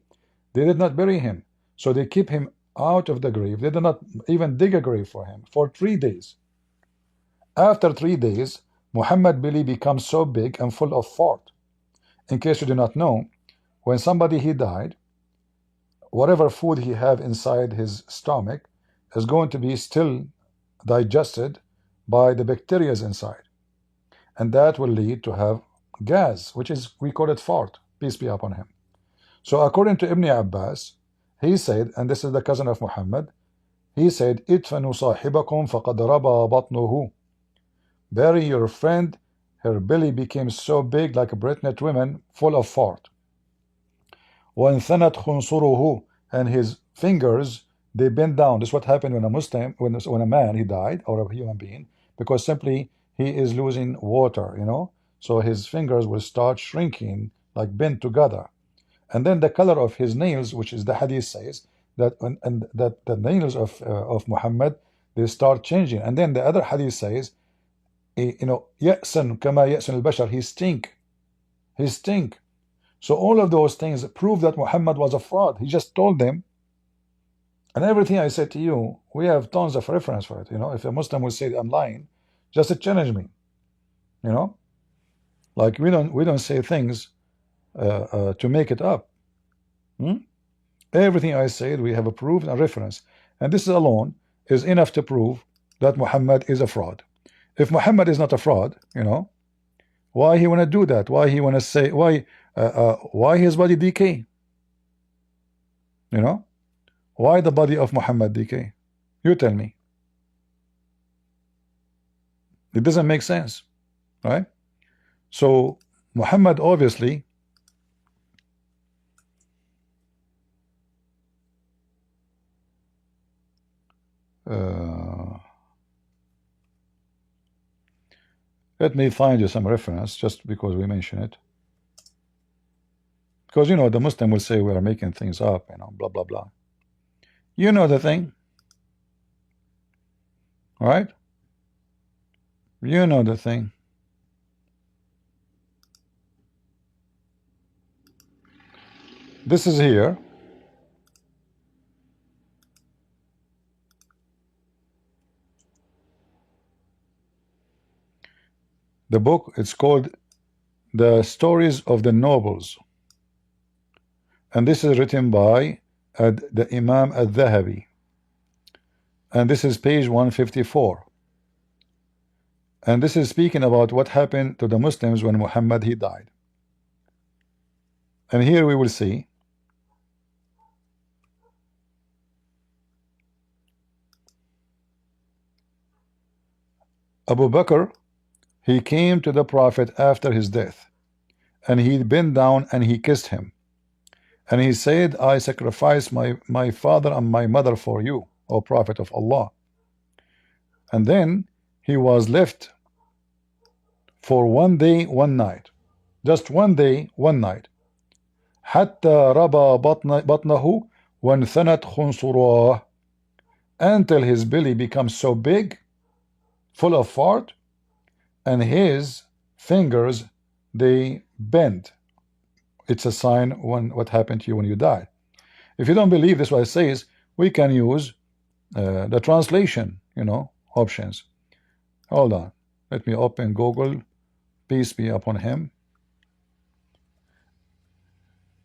They did not bury him. So they keep him out of the grave. They did not even dig a grave for him for 3 days. After 3 days, Muhammad belly becomes so big and full of fart. In case you do not know, when somebody he died, whatever food he have inside his stomach is going to be still digested by the bacteria inside. And that will lead to have gas, which is, we call it fart, peace be upon him. So according to Ibn Abbas, he said, and this is the cousin of Muhammad, he said, idfanu sahibakum faqad raba batnuhu. Bury your friend, her belly became so big like a pregnant woman, full of fart. وَانْثَنَتْ خُنْصُرُهُ, and his fingers, they bent down. This is what happened when a Muslim, when a man, he died, or a human being, because simply he is losing water, you know, so his fingers will start shrinking, like bent together. And then the color of his nails, which is the hadith says that, and that the nails of Muhammad, they start changing. And then the other hadith says, you know, يأسن كما يأسن البشر, he stink. He stink. So all of those things prove that Muhammad was a fraud. He just told them. And everything I said to you, we have tons of reference for it. You know, if a Muslim will say I'm lying, just challenge me. You know, like we don't say things to make it up. Everything I said, we have a proof and a reference, and this alone is enough to prove that Muhammad is a fraud. If Muhammad is not a fraud, you know, why he want to do that? Why he want to say why his body decay? You know, why the body of Muhammad decay? You tell me. It doesn't make sense, right? So Muhammad obviously let me find you some reference just because we mention it, because you know the Muslim will say we are making things up, you know, blah blah blah. You know the thing, right? You know the thing. This is here. The book, it's called The Stories of the Nobles, and this is written by the Imam al-Dhahabi, and this is page 154, and this is speaking about what happened to the Muslims when Muhammad he died. And here we will see Abu Bakr, he came to the Prophet after his death, and he bent down and he kissed him, and he said, I sacrifice my father and my mother for you, O Prophet of Allah. And then he was left for 1 day 1 night, just 1 day 1 night, حتى ربى بطنه وانثنت خنصراه, until his belly becomes so big, full of fart, and his fingers they bend. It's a sign when what happened to you when you die. If you don't believe this, what it says, we can use the translation, you know, options. Hold on, let me open Google, peace be upon him.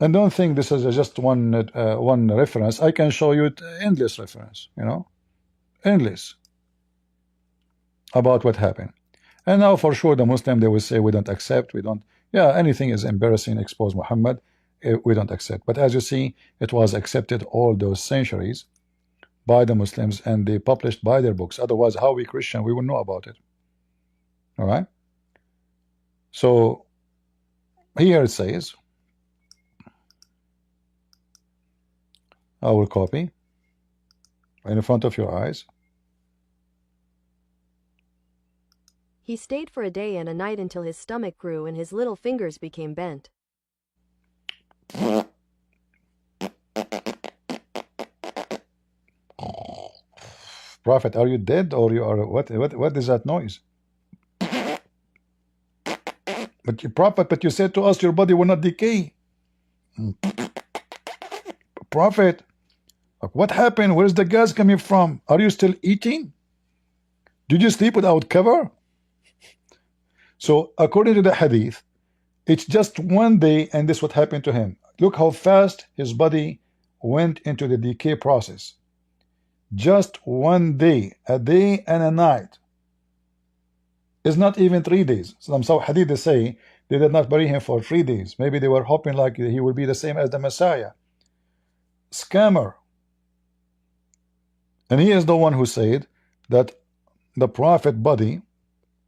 And don't think this is just one reference. I can show you endless reference, you know, endless about what happened. And now for sure the Muslim, they will say we don't accept, we don't, yeah, anything is embarrassing, expose Muhammad, we don't accept. But as you see, it was accepted all those centuries by the Muslims, and they published by their books. Otherwise, how we Christian, we will know about it. All right. So here it says, I will copy in front of your eyes. He stayed for a day and a night until his stomach grew and his little fingers became bent. Prophet, are you dead or you are what is that noise? But you, Prophet, but you said to us your body will not decay. Prophet, what happened? Where's the gas coming from? Are you still eating? Did you sleep without cover? So according to the hadith, it's just 1 day, and this what happened to him. Look how fast his body went into the decay process. Just 1 day, a day and a night. It's not even 3 days. Some hadith they say they did not bury him for 3 days. Maybe they were hoping like he will be the same as the Messiah. Scammer. And he is the one who said that the Prophet body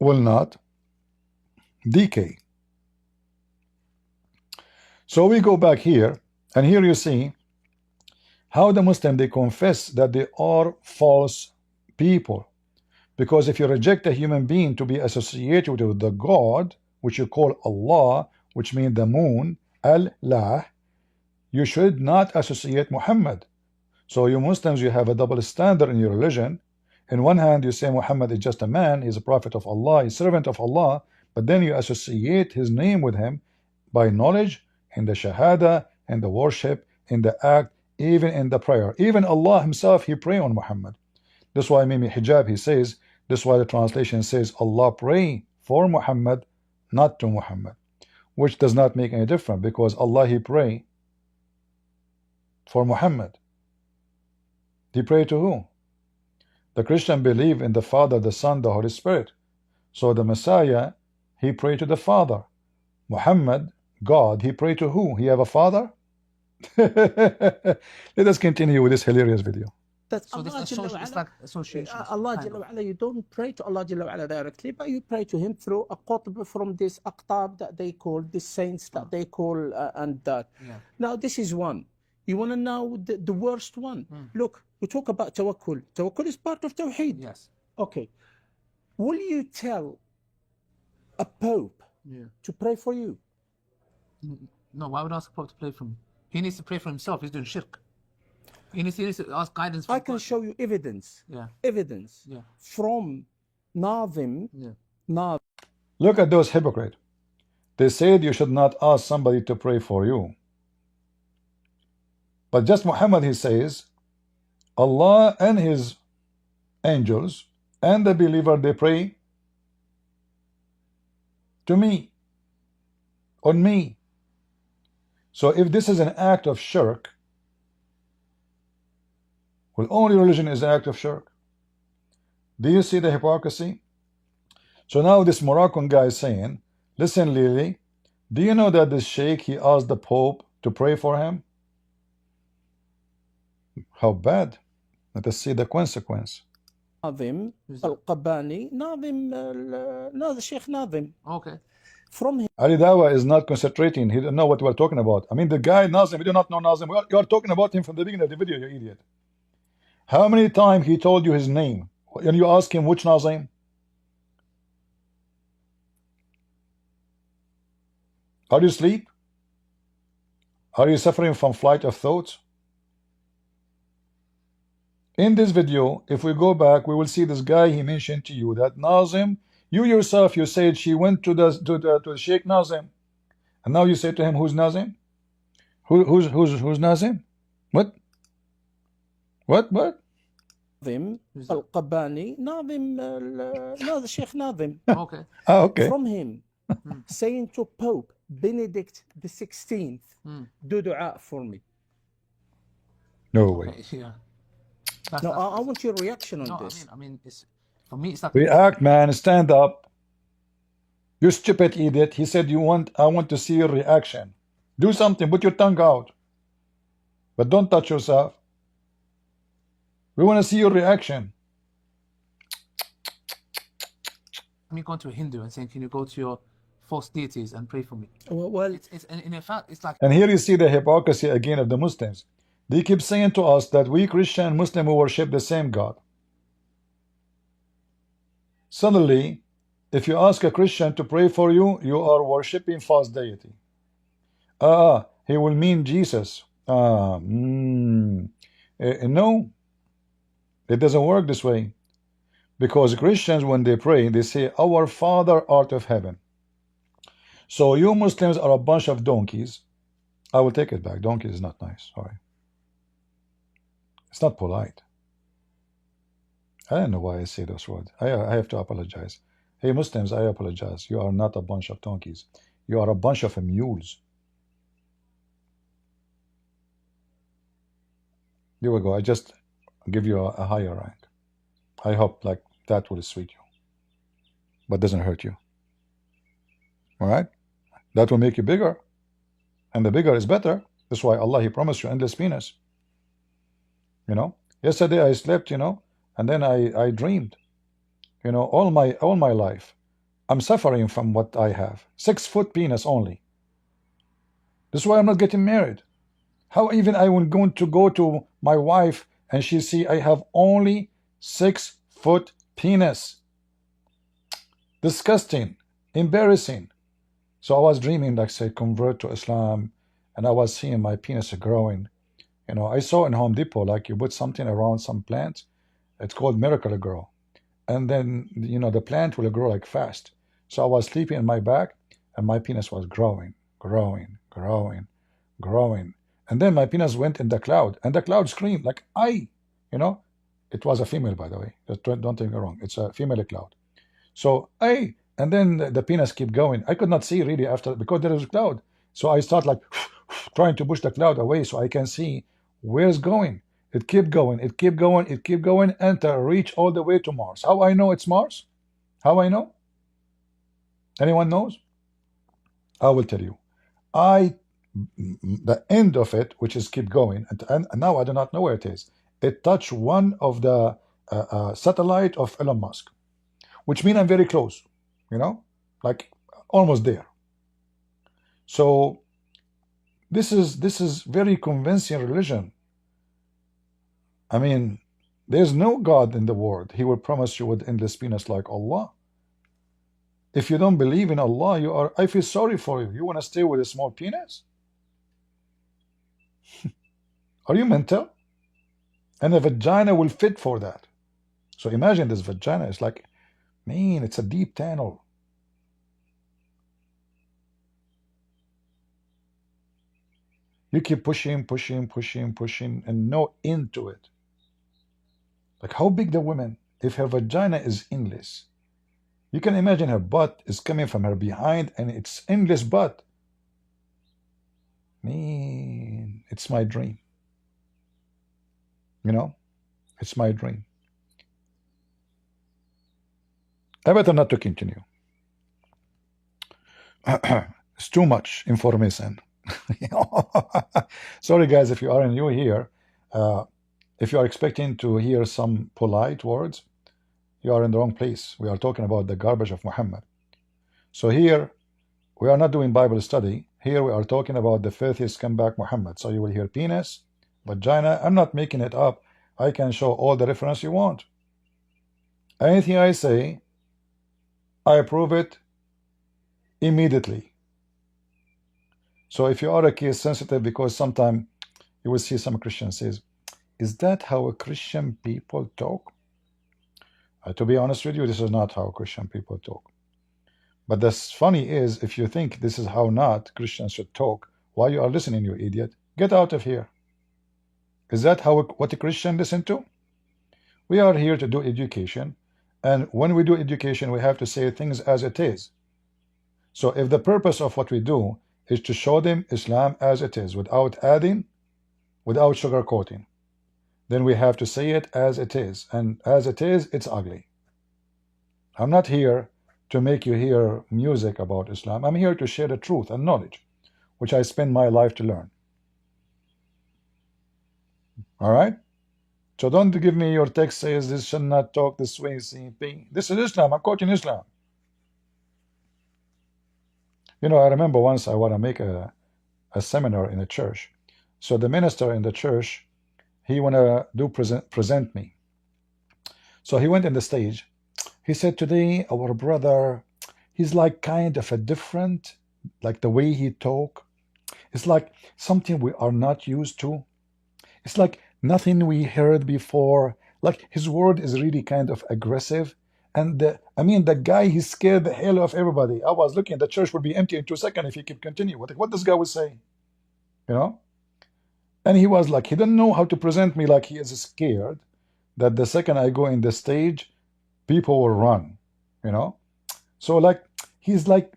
will not decay. So we go back here, and here you see how the Muslim, they confess that they are false people. Because if you reject a human being to be associated with the God, which you call Allah, which means the moon, Allah, you should not associate Muhammad. So you Muslims, you have a double standard in your religion. In one hand, you say Muhammad is just a man, he's a prophet of Allah, he's a servant of Allah, but then you associate his name with him by knowledge, in the shahada, in the worship, in the act, even in the prayer. Even Allah himself, he pray on Muhammad. That's why Mimi Hijab, he says, that's why the translation says Allah pray for Muhammad, not to Muhammad, which does not make any difference, because Allah, he pray for Muhammad. He pray to who? The Christian believe in the Father, the Son, the Holy Spirit. So the Messiah, he pray to the Father. Muhammad, God, he pray to who? He have a father? Let us continue with this hilarious video. That's So Allah this Jalla it's wa'ala. like association. Allah Jalla wa'ala, you don't pray to Allah Jalla wa'ala directly, but you pray to him through a qutb from this aqtab that they call, the saints that they call, and that. Yeah. Now this is one. You want to know the worst one? Look, we talk about tawakkul. Tawakkul is part of tawheed. Yes. Okay. Will you tell a pope to pray for you? No, why would I ask a pope to pray for me? He needs to pray for himself. He's doing shirk. He needs to ask guidance from I can God. show you evidence. Yeah. Evidence Yeah. from Nazim. Nazim. Look at those hypocrites. They said you should not ask somebody to pray for you. But just Muhammad, he says, Allah and his angels and the believer, they pray to me, on me. So if this is an act of shirk, well, only religion is an act of shirk. Do you see the hypocrisy? So now this Moroccan guy is saying, listen, Lily, do you know that this sheikh, he asked the Pope to pray for him? How bad. Let us see the consequence. Nazim al-Qabani, Nazim, Sheikh Nazim. Okay. From him. Ali Dawah is not concentrating. He doesn't know what we're talking about. I mean, the guy Nazim, we do not know Nazim. You are talking about him from the beginning of the video, you idiot. How many times he told you his name? And you ask him which Nazim? Are you asleep? Are you suffering from flight of thoughts? In this video, if we go back, we will see this guy, he mentioned to you that Nazim, you yourself, you said she went to the Sheikh Nazim. And now you say to him, who's Nazim? Who's Nazim? What? Nazim al-Qabani, Nazim, Sheikh Nazim. Okay. Okay. From him, saying to Pope Benedict the 16th, do dua for me. No way. Okay, yeah. No, I want your reaction on No, this. I mean, it's for me. It's like React, man. Stand up. You stupid idiot. He said I want to see your reaction. Do something. Put your tongue out. But don't touch yourself. We want to see your reaction. me going to a Hindu and saying, "Can you go to your false deities and pray for me?" Well, it's in fact, it's like. And here you see the hypocrisy again of the Muslims. They keep saying to us that we Christian and Muslim we worship the same God. Suddenly, if you ask a Christian to pray for you, you are worshiping false deity. He will mean Jesus. No, it doesn't work this way. Because Christians, when they pray, they say, "Our Father art of heaven." So you Muslims are a bunch of donkeys. I will take it back. Donkey is not nice. Sorry. It's not polite. I don't know why I say those words. I have to apologize. Hey Muslims, I apologize. You are not a bunch of donkeys. You are a bunch of mules. Here we go. I just give you a higher rank. I hope like that will sweet you, but doesn't hurt you. All right? That will make you bigger, and the bigger is better. That's why Allah, He promised you endless penis. You know, yesterday I slept, you know, and then I dreamed, you know, all my life. I'm suffering from what I have. 6-foot penis only. That's why I'm not getting married. How even I will going to go to my wife and she see I have only 6-foot penis. Disgusting, embarrassing. So I was dreaming, like say, convert to Islam and I was seeing my penis growing. You know, I saw in Home Depot, like you put something around some plant, it's called Miracle Grow. And then, you know, the plant will grow like fast. So I was sleeping in my back, and my penis was growing, growing, growing, growing. And then my penis went in the cloud, and the cloud screamed like, I, you know, it was a female, by the way. Don't take me wrong. It's a female cloud. So, I, and then the penis kept going. I could not see really after, because there was a cloud. So I start like trying to push the cloud away so I can see where it's going. It kept going, it kept going, it kept going, and to reach all the way to Mars. How I know it's Mars? How I know? Anyone knows? I will tell you. The end of it, which is keep going, and now I do not know where it is. It touched one of the satellite of Elon Musk, which means I'm very close, you know, like almost there. So this is very convincing religion. I mean, there's no God in the world. He will promise you with endless penis like Allah. If you don't believe in Allah, I feel sorry for you. You want to stay with a small penis? Are you mental? And a vagina will fit for that. So imagine this vagina. It's like, man, it's a deep tunnel. You keep pushing, pushing, pushing, pushing, and no end to it. Like how big the woman, if her vagina is endless, you can imagine her butt is coming from her behind, and it's endless butt. Man, it's my dream. You know, it's my dream. I better not to continue. It's too much information. Sorry guys, if you are new here, if you are expecting to hear some polite words, you are in the wrong place. We are talking about the garbage of Muhammad. So here we are not doing Bible study. Here we are talking about the filthy scumbag Muhammad. So you will hear penis, vagina. I'm not making it up. I can show all the reference you want. Anything I say, I prove it immediately. So if you are a case sensitive, because sometimes you will see some Christian says, is that how a Christian people talk? To be honest with you, this is not how Christian people talk. But the funny is, if you think this is how not Christians should talk, why you are listening, you idiot? Get out of here. Is that how what a Christian listen to? We are here to do education, and when we do education, we have to say things as it is. So if the purpose of what we do is to show them Islam as it is, without adding, without sugarcoating, then we have to say it as it is, and as it is, it's ugly. I'm not here to make you hear music about Islam. I'm here to share the truth and knowledge, which I spend my life to learn. All right? So don't give me your text says this should not talk this way, CP. This is Islam. I'm quoting Islam. You know, I remember once I want to make a seminar in a church. So the minister in the church, he want to do present me. So he went in the stage. He said, today our brother, he's like kind of a different, like the way he talk. It's like something we are not used to. It's like nothing we heard before. Like his word is really kind of aggressive. And I mean, the guy, he scared the hell of everybody. I was looking, the church would be empty in 2 seconds if he could continue. What this guy would say, you know? And he was like, he didn't know how to present me, like he is scared that the second I go in the stage, people will run, you know? So like, he's like,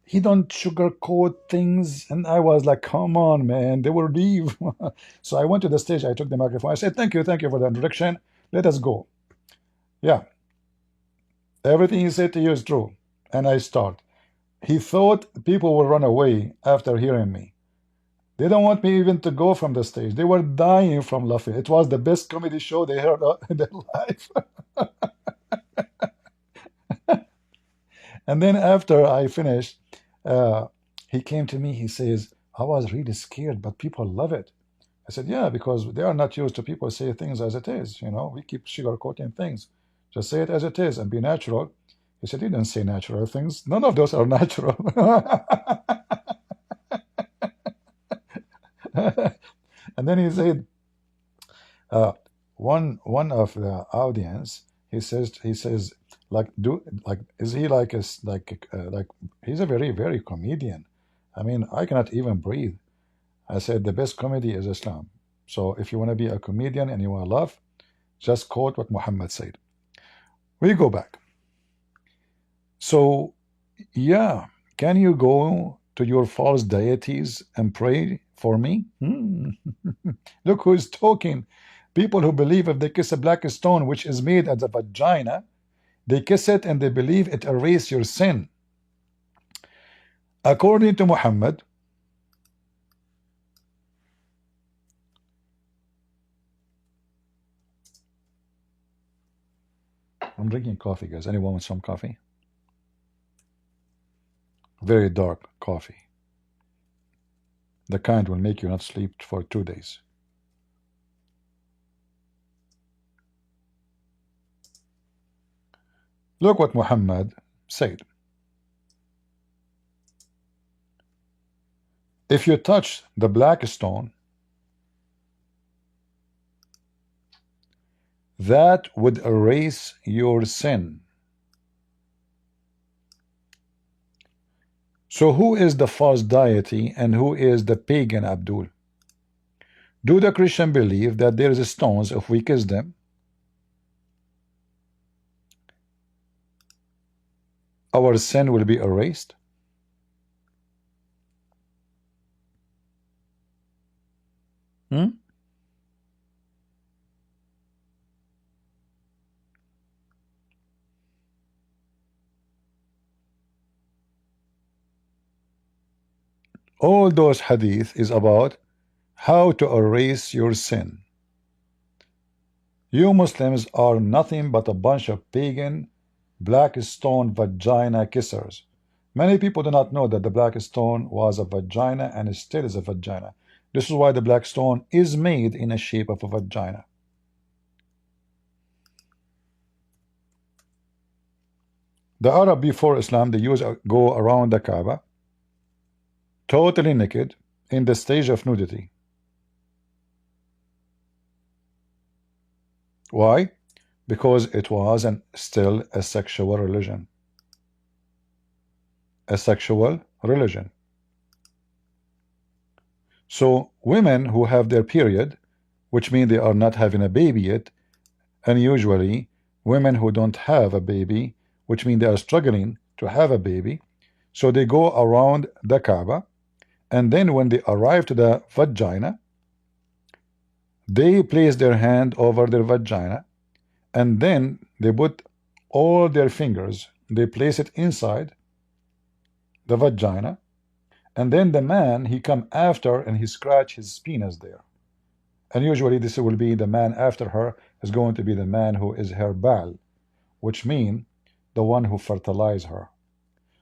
he don't sugarcoat things. And I was like, come on, man, they will leave. So I went to the stage, I took the microphone. I said, thank you for the introduction. Let us go. Yeah. Everything he said to you is true. And I start. He thought people will run away after hearing me. They don't want me even to go from the stage. They were dying from laughing. It was the best comedy show they heard in their life. And then after I finished, he came to me. He says, I was really scared, but people love it. I said, yeah, because they are not used to people say things as it is. You know, we keep sugarcoating things. Just say it as it is and be natural. He said, you didn't say natural things. None of those are natural. And then he said, one of the audience, he says like, is he like like he's a very comedian. I mean, I cannot even breathe. I said the best comedy is Islam. So if you want to be a comedian and you want to laugh, just quote what Muhammad said. We go back. So yeah, can you go to your false deities and pray for me? Look who's talking. People who believe if they kiss a black stone which is made as a vagina, they kiss it and they believe it erases your sin. According to Muhammad, I'm drinking coffee, guys. Anyone want some coffee? Very dark coffee. The kind will make you not sleep for 2 days. Look what Muhammad said. If you touch the black stone, that would erase your sin. So who is the false deity and who is the pagan Abdul? Do the Christian believe that there is stones, if we kiss them, our sin will be erased? All those hadith is about how to erase your sin. You Muslims are nothing but a bunch of pagan black stone vagina kissers. Many people do not know that the black stone was a vagina and still is a vagina. This is why the black stone is made in a shape of a vagina. The Arab before Islam, they used to go around the Kaaba totally naked in the stage of nudity. Why? Because it was still a sexual religion. A sexual religion. So women who have their period, which means they are not having a baby yet, and usually women who don't have a baby, which means they are struggling to have a baby, so they go around the Kaaba, and then when they arrive to the vagina, they place their hand over their vagina, and then they put all their fingers, they place it inside the vagina, and then the man, he come after and he scratch his penis there. And usually this will be the man after her is going to be the man who is her Baal, which mean the one who fertilize her.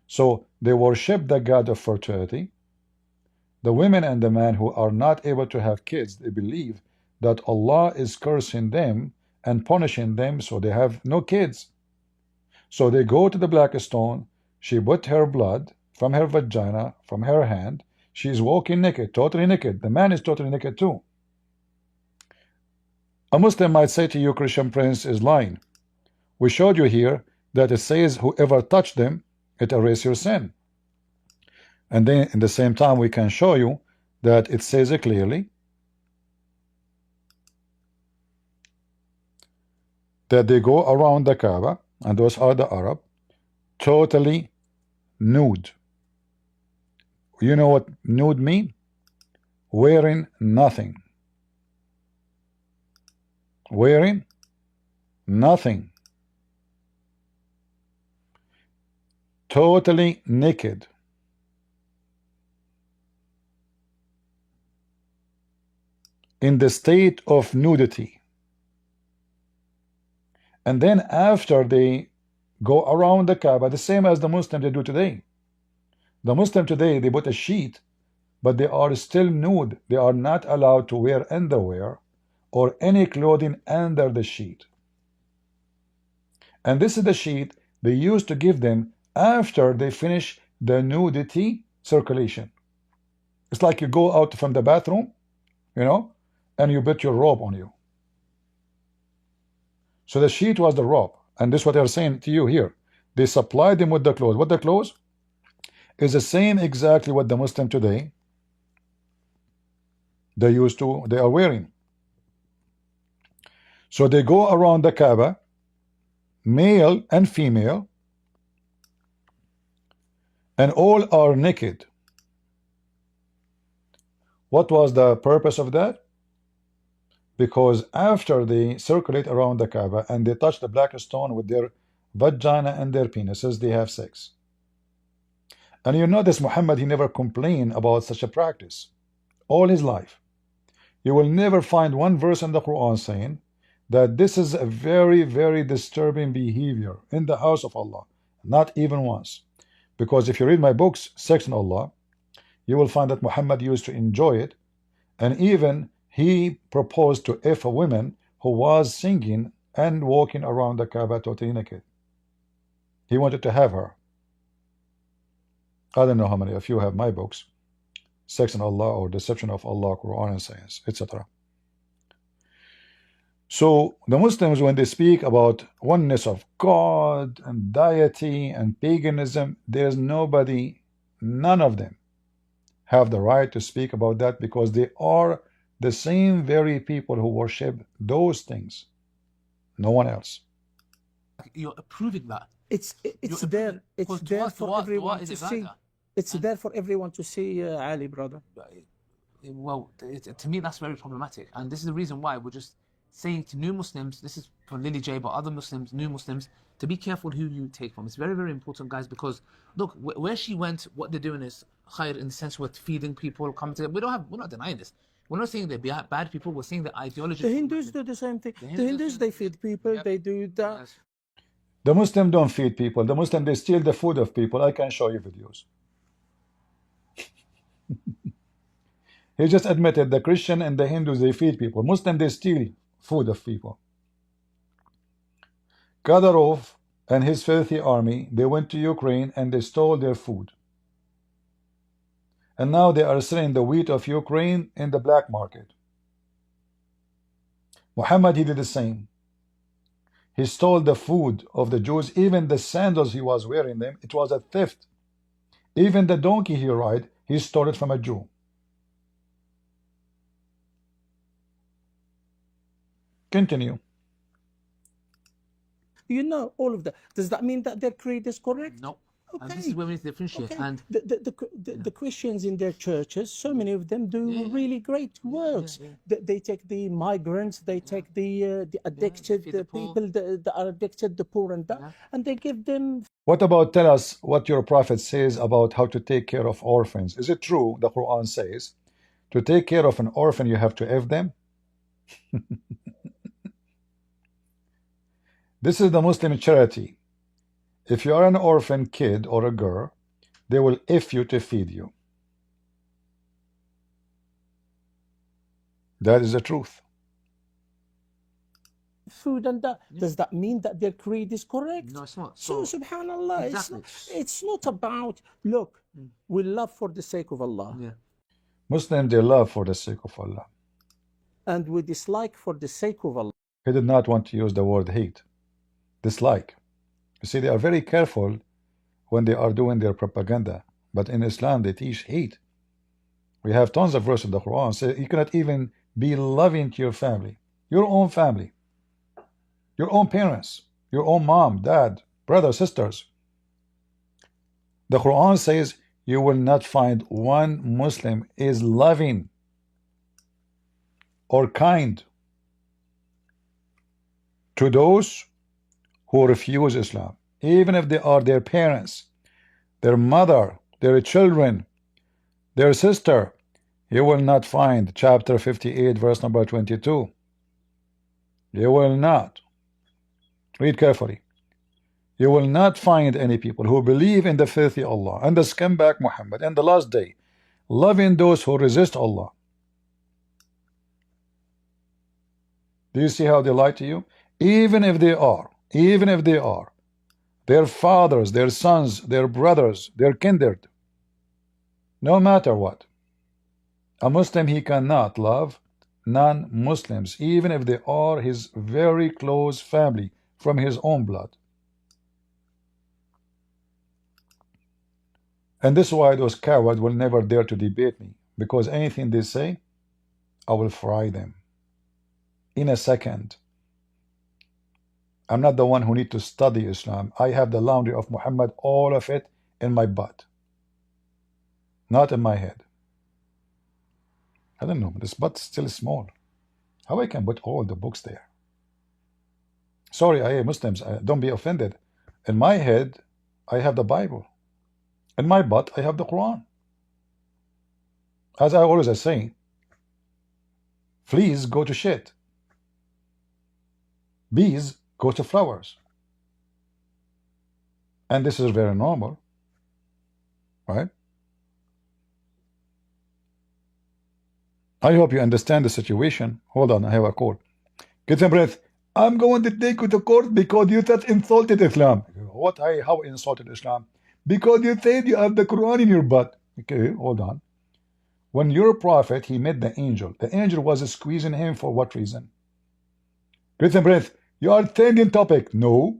So they worship the god of fertility. The women and the man who are not able to have kids, they believe that Allah is cursing them and punishing them, so they have no kids. So they go to the black stone, she put her blood from her vagina, from her hand, she is walking naked, totally naked. The man is totally naked too. A Muslim might say to you, Christian Prince is lying. We showed you here that it says whoever touched them, it erases your sin. And then in the same time we can show you that it says it clearly that they go around the Kaaba, and those are the Arab, totally nude. You know what nude mean? Wearing nothing. Wearing nothing. Totally naked. In the state of nudity. And then after they go around the Kaaba, the same as the Muslims they do today. The Muslim today, they put a sheet, but they are still nude. They are not allowed to wear underwear or any clothing under the sheet. And this is the sheet they used to give them after they finish the nudity circulation. It's like you go out from the bathroom you know, and you put your robe on you. So the sheet was the robe, and this is what they're saying to you here. They supplied them with the clothes. What the clothes? Is the same exactly what the Muslim today they are wearing. So they go around the Kaaba, male and female, and all are naked. What was the purpose of that? Because after they circulate around the Kaaba and they touch the black stone with their vagina and their penises, they have sex. And you notice Muhammad, he never complained about such a practice all his life. You will never find one verse in the Quran saying that this is a very, very disturbing behavior in the house of Allah. Not even once. Because if you read my books, Sex in Allah, you will find that Muhammad used to enjoy it, and even he proposed to a woman who was singing and walking around the Kaaba totally naked. He wanted to have her. I don't know how many of you have my books, Sex in Allah or Deception of Allah, Quran and Science, etc. So the Muslims, when they speak about oneness of God and deity and paganism, there's nobody, none of them have the right to speak about that, because they are the same very people who worship those things. No one else. You're approving that. It's there. It's there for everyone to see. It's there for everyone to see, Ali, brother. Well, to me, that's very problematic. And this is the reason why we're just saying to new Muslims, this is for Lily J, but other Muslims, new Muslims, to be careful who you take from. It's very, very important, guys, because look, where she went, what they're doing is khair, in the sense with feeding people, coming to them. We're not denying this. We're not saying they're bad people. We're saying the ideology. The Hindus do the same thing. The Hindus, they feed people. Yep. They do that. Yes. The Muslims don't feed people. The Muslims, they steal the food of people. I can show you videos. He just admitted the Christian and the Hindus, they feed people. Muslims, they steal food of people. Kadyrov and his filthy army, they went to Ukraine and they stole their food. And now they are selling the wheat of Ukraine in the black market. Muhammad, he did the same. He stole the food of the Jews, even the sandals he was wearing them. It was a theft. Even the donkey he rode, he stole it from a Jew. Continue. You know all of that. Does that mean that their creed is correct? No. Okay. And this is where we need to differentiate. Okay. And the Christians in their churches, so many of them do really great works. They take the migrants, they take the addicted, the people that are addicted, the poor and that, and they give them. What about, tell us what your prophet says about how to take care of orphans? Is it true the Quran says to take care of an orphan you have to F them? This is the Muslim charity. If you are an orphan kid or a girl, they will F you to feed you. That is the truth. Food and that. Does that mean that their creed is correct? No, it's not. So subhanallah, exactly. it's not about, look, we love for the sake of Allah. Yeah. Muslims, they love for the sake of Allah. And we dislike for the sake of Allah. He did not want to use the word hate. Dislike. You see, they are very careful when they are doing their propaganda. But in Islam, they teach hate. We have tons of verses in the Quran say you cannot even be loving to your family, your own family, your own parents, your own mom, dad, brothers, sisters. The Quran says you will not find one Muslim is loving or kind to those who refuse Islam, even if they are their parents, their mother, their children, their sister. You will not find chapter 58 verse number 22. You will not. Read carefully. You will not find any people who believe in the filthy Allah and the scumbag Muhammad and the last day, loving those who resist Allah. Do you see how they lie to you? Even if they are their fathers, their sons, their brothers, their kindred, no matter what, a Muslim, he cannot love non-Muslims, even if they are his very close family from his own blood. And this is why those cowards will never dare to debate me, because anything they say, I will fry them in a second. I'm not the one who need to study Islam. I have the laundry of Muhammad, all of it in my butt, not in my head. I don't know, this butt is still small. How I can put all the books there? Sorry, Muslims, don't be offended. In my head, I have the Bible. In my butt, I have the Quran. As I always say, fleas go to shit. Bees go to flowers. And this is very normal, right? I hope you understand the situation. Hold on, I have a call. Get some breath. I'm going to take you to court because you just insulted Islam. What? How insulted Islam? Because you said you have the Quran in your butt. Okay, hold on. When your prophet, he met the angel was squeezing him for what reason? Get some breath. You are changing topic. No.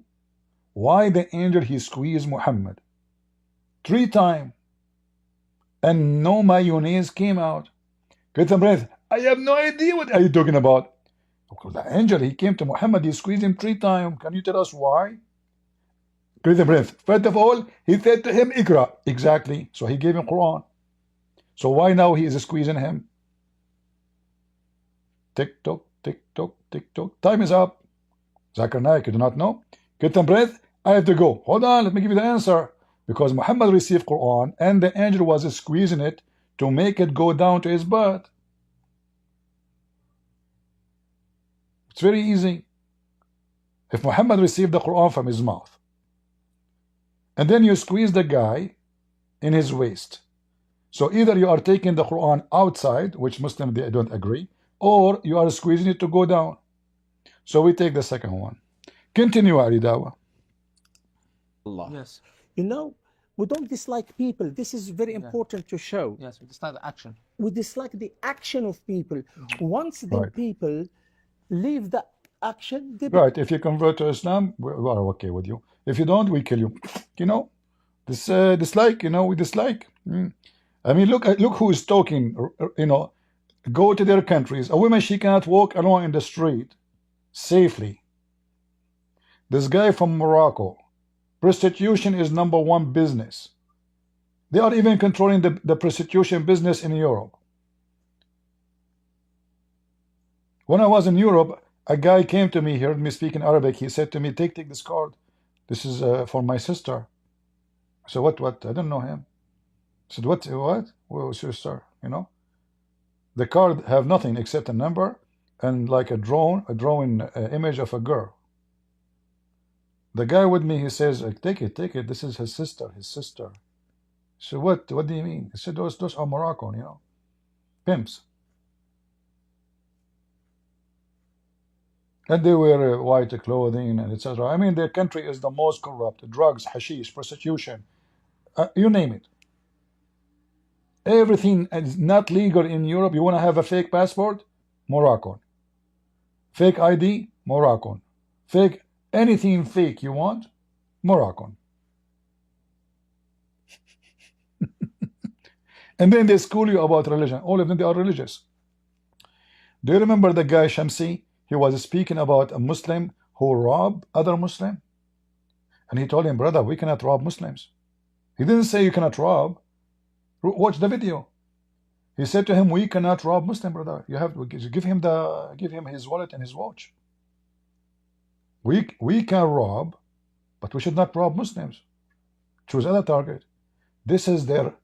Why the angel he squeezed Muhammad 3 times and no mayonnaise came out? Get some breath. I have no idea what are you talking about. The angel, he came to Muhammad, he squeezed him 3 times. Can you tell us why? Get some breath. First of all, he said to him, Ikra. Exactly. So he gave him Quran. So why now he is squeezing him? Tick tock, tick tock, tick tock. Time is up. Zakir Naik, you do not know? Get some breath. I have to go. Hold on, let me give you the answer. Because Muhammad received Quran and the angel was squeezing it to make it go down to his butt. It's very easy. If Muhammad received the Quran from his mouth, and then you squeeze the guy in his waist, so either you are taking the Quran outside, which Muslims they don't agree, or you are squeezing it to go down. So we take the second one. Continue, Ali Dawah. Allah. Yes. You know, we don't dislike people. This is very important to show. Yes, we dislike the action. We dislike the action of people. Once the people leave the action, they right. If you convert to Islam, we are okay with you. If you don't, we kill you. You know, this dislike. You know, we dislike. I mean, look who is talking. You know, go to their countries. A woman, she cannot walk alone in the street safely. This guy from Morocco, prostitution is #1 business. They are even controlling the prostitution business in Europe. When I was in Europe, a guy came to me, he heard me speak in Arabic. He said to me, take this card. This is for my sister. I said, what? I don't know him. I said, what? Well, sister, you know? The card have nothing except a number and like a drawing image of a girl. The guy with me, he says, take it. This is his sister. So what do you mean? He said, those are Moroccan, you know, pimps. And they wear white clothing and etc. I mean, their country is the most corrupt. Drugs, hashish, prostitution, you name it. Everything is not legal in Europe. You want to have a fake passport? Moroccan. Fake ID? Moroccan. Fake anything fake you want? Moroccan. And then they school you about religion. All of them, they are religious. Do you remember the guy Shamsi? He was speaking about a Muslim who robbed other Muslim. And he told him, brother, we cannot rob Muslims. He didn't say you cannot rob. Watch the video. He said to him, we cannot rob Muslim, brother. You have to give him his wallet and his watch. We can rob, but we should not rob Muslims. Choose other target. This is their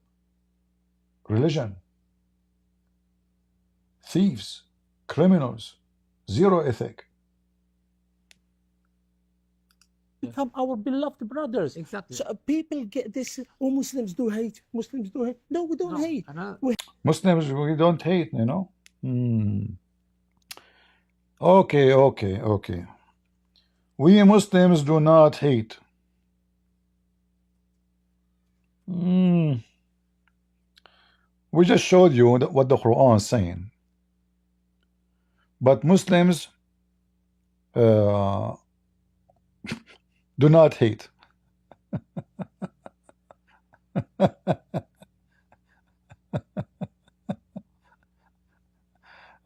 religion. Thieves, criminals, zero ethic. Become our beloved brothers. Exactly. So people get this. Oh, Muslims do hate. Muslims do hate. No, we don't hate. Muslims, we don't hate. You know. Okay. We Muslims do not hate. We just showed you what the Quran is saying. But Muslims do not hate.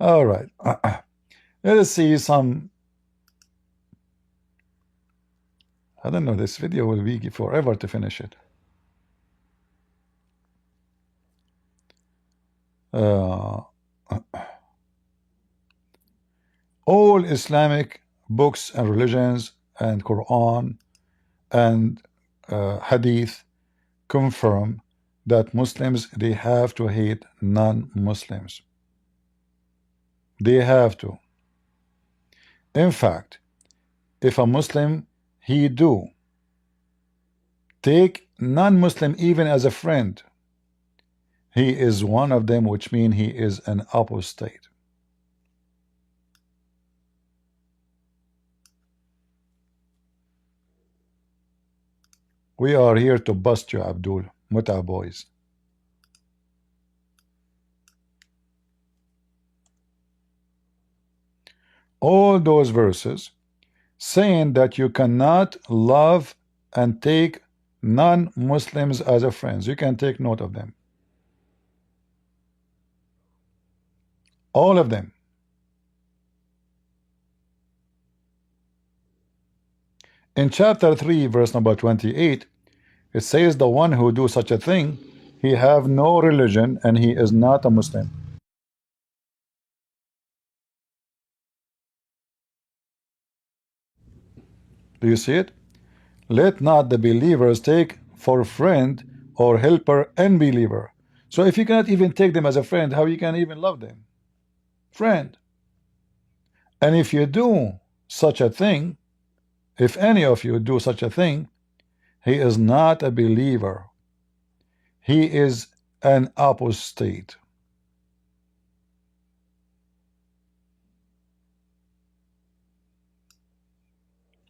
All right. Let us see some. I don't know. This video will be forever to finish it. All Islamic books and religions and Quran and Hadith confirm that Muslims, they have to hate non-Muslims. They have to. In fact, if a Muslim, he do take non-Muslim even as a friend, he is one of them, which means he is an apostate. We are here to bust you, Abdul. Muta boys. All those verses saying that you cannot love and take non-Muslims as a friends. You can take note of them. All of them. In chapter 3, verse number 28, it says the one who do such a thing, he have no religion and he is not a Muslim. Do you see it? Let not the believers take for friend or helper unbeliever. So if you cannot even take them as a friend, how you can even love them? Friend. And if you do such a thing, if any of you do such a thing, he is not a believer. He is an apostate.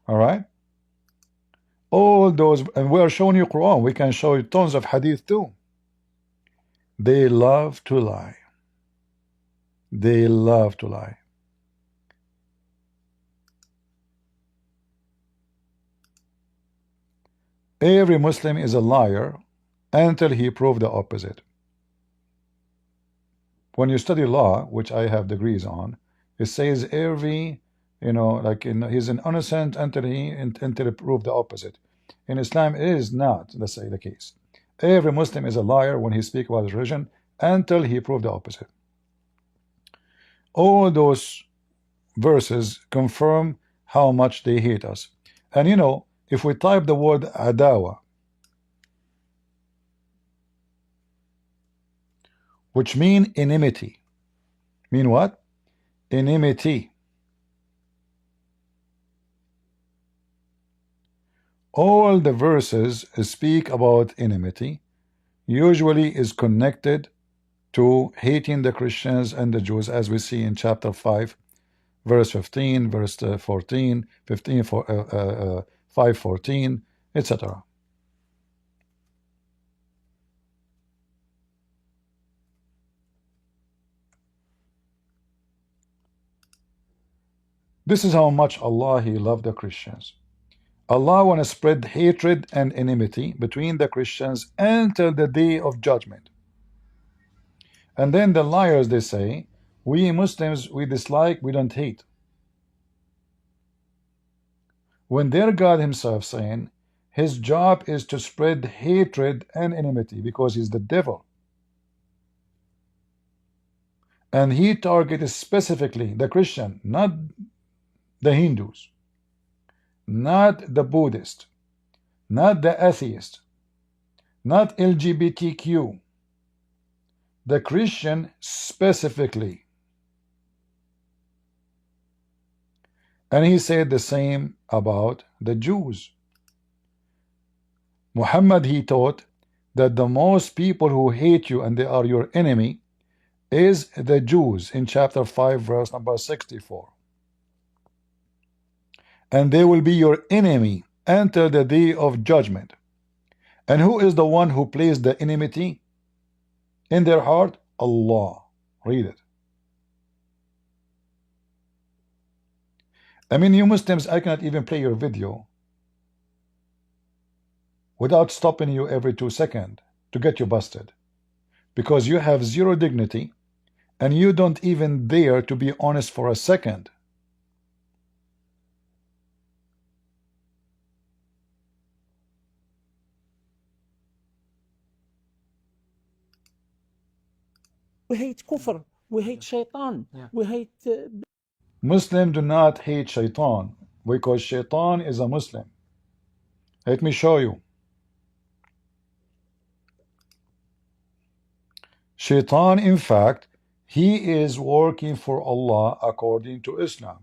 All right? All those, and we are showing you Quran. We can show you tons of hadith too. They love to lie. They love to lie. Every Muslim is a liar until he proves the opposite. When you study law, which I have degrees on, it says every, like he's an innocent until he prove the opposite. In Islam, it is not, let's say, the case. Every Muslim is a liar when he speaks about his religion until he prove the opposite. All those verses confirm how much they hate us. And if we type the word adawa, which mean enmity, mean what? Enmity. All the verses speak about enmity, usually is connected to hating the Christians and the Jews, as we see in chapter 5, verse 15, verse 14, 15, 5:14, etc. This is how much Allah, He loved the Christians. Allah want to spread hatred and enmity between the Christians until the day of judgment. And then the liars, they say, we Muslims, we dislike, we don't hate. When their God himself saying his job is to spread hatred and enmity because he's the devil. And he targeted specifically the Christian, not the Hindus, not the Buddhist, not the atheist, not LGBTQ, the Christian specifically. And he said the same about the Jews. Muhammad, he taught that the most people who hate you and they are your enemy is the Jews in chapter 5 verse number 64. And they will be your enemy until the day of judgment. And who is the one who placed the enmity in their heart? Allah. Read it. I mean, you Muslims, I cannot even play your video without stopping you every 2 seconds to get you busted, because you have zero dignity and you don't even dare to be honest for a second. We hate kufr. We hate shaitan. We hate... Muslims do not hate shaitan, because shaitan is a Muslim. Let me show you. Shaitan, in fact, he is working for Allah according to Islam.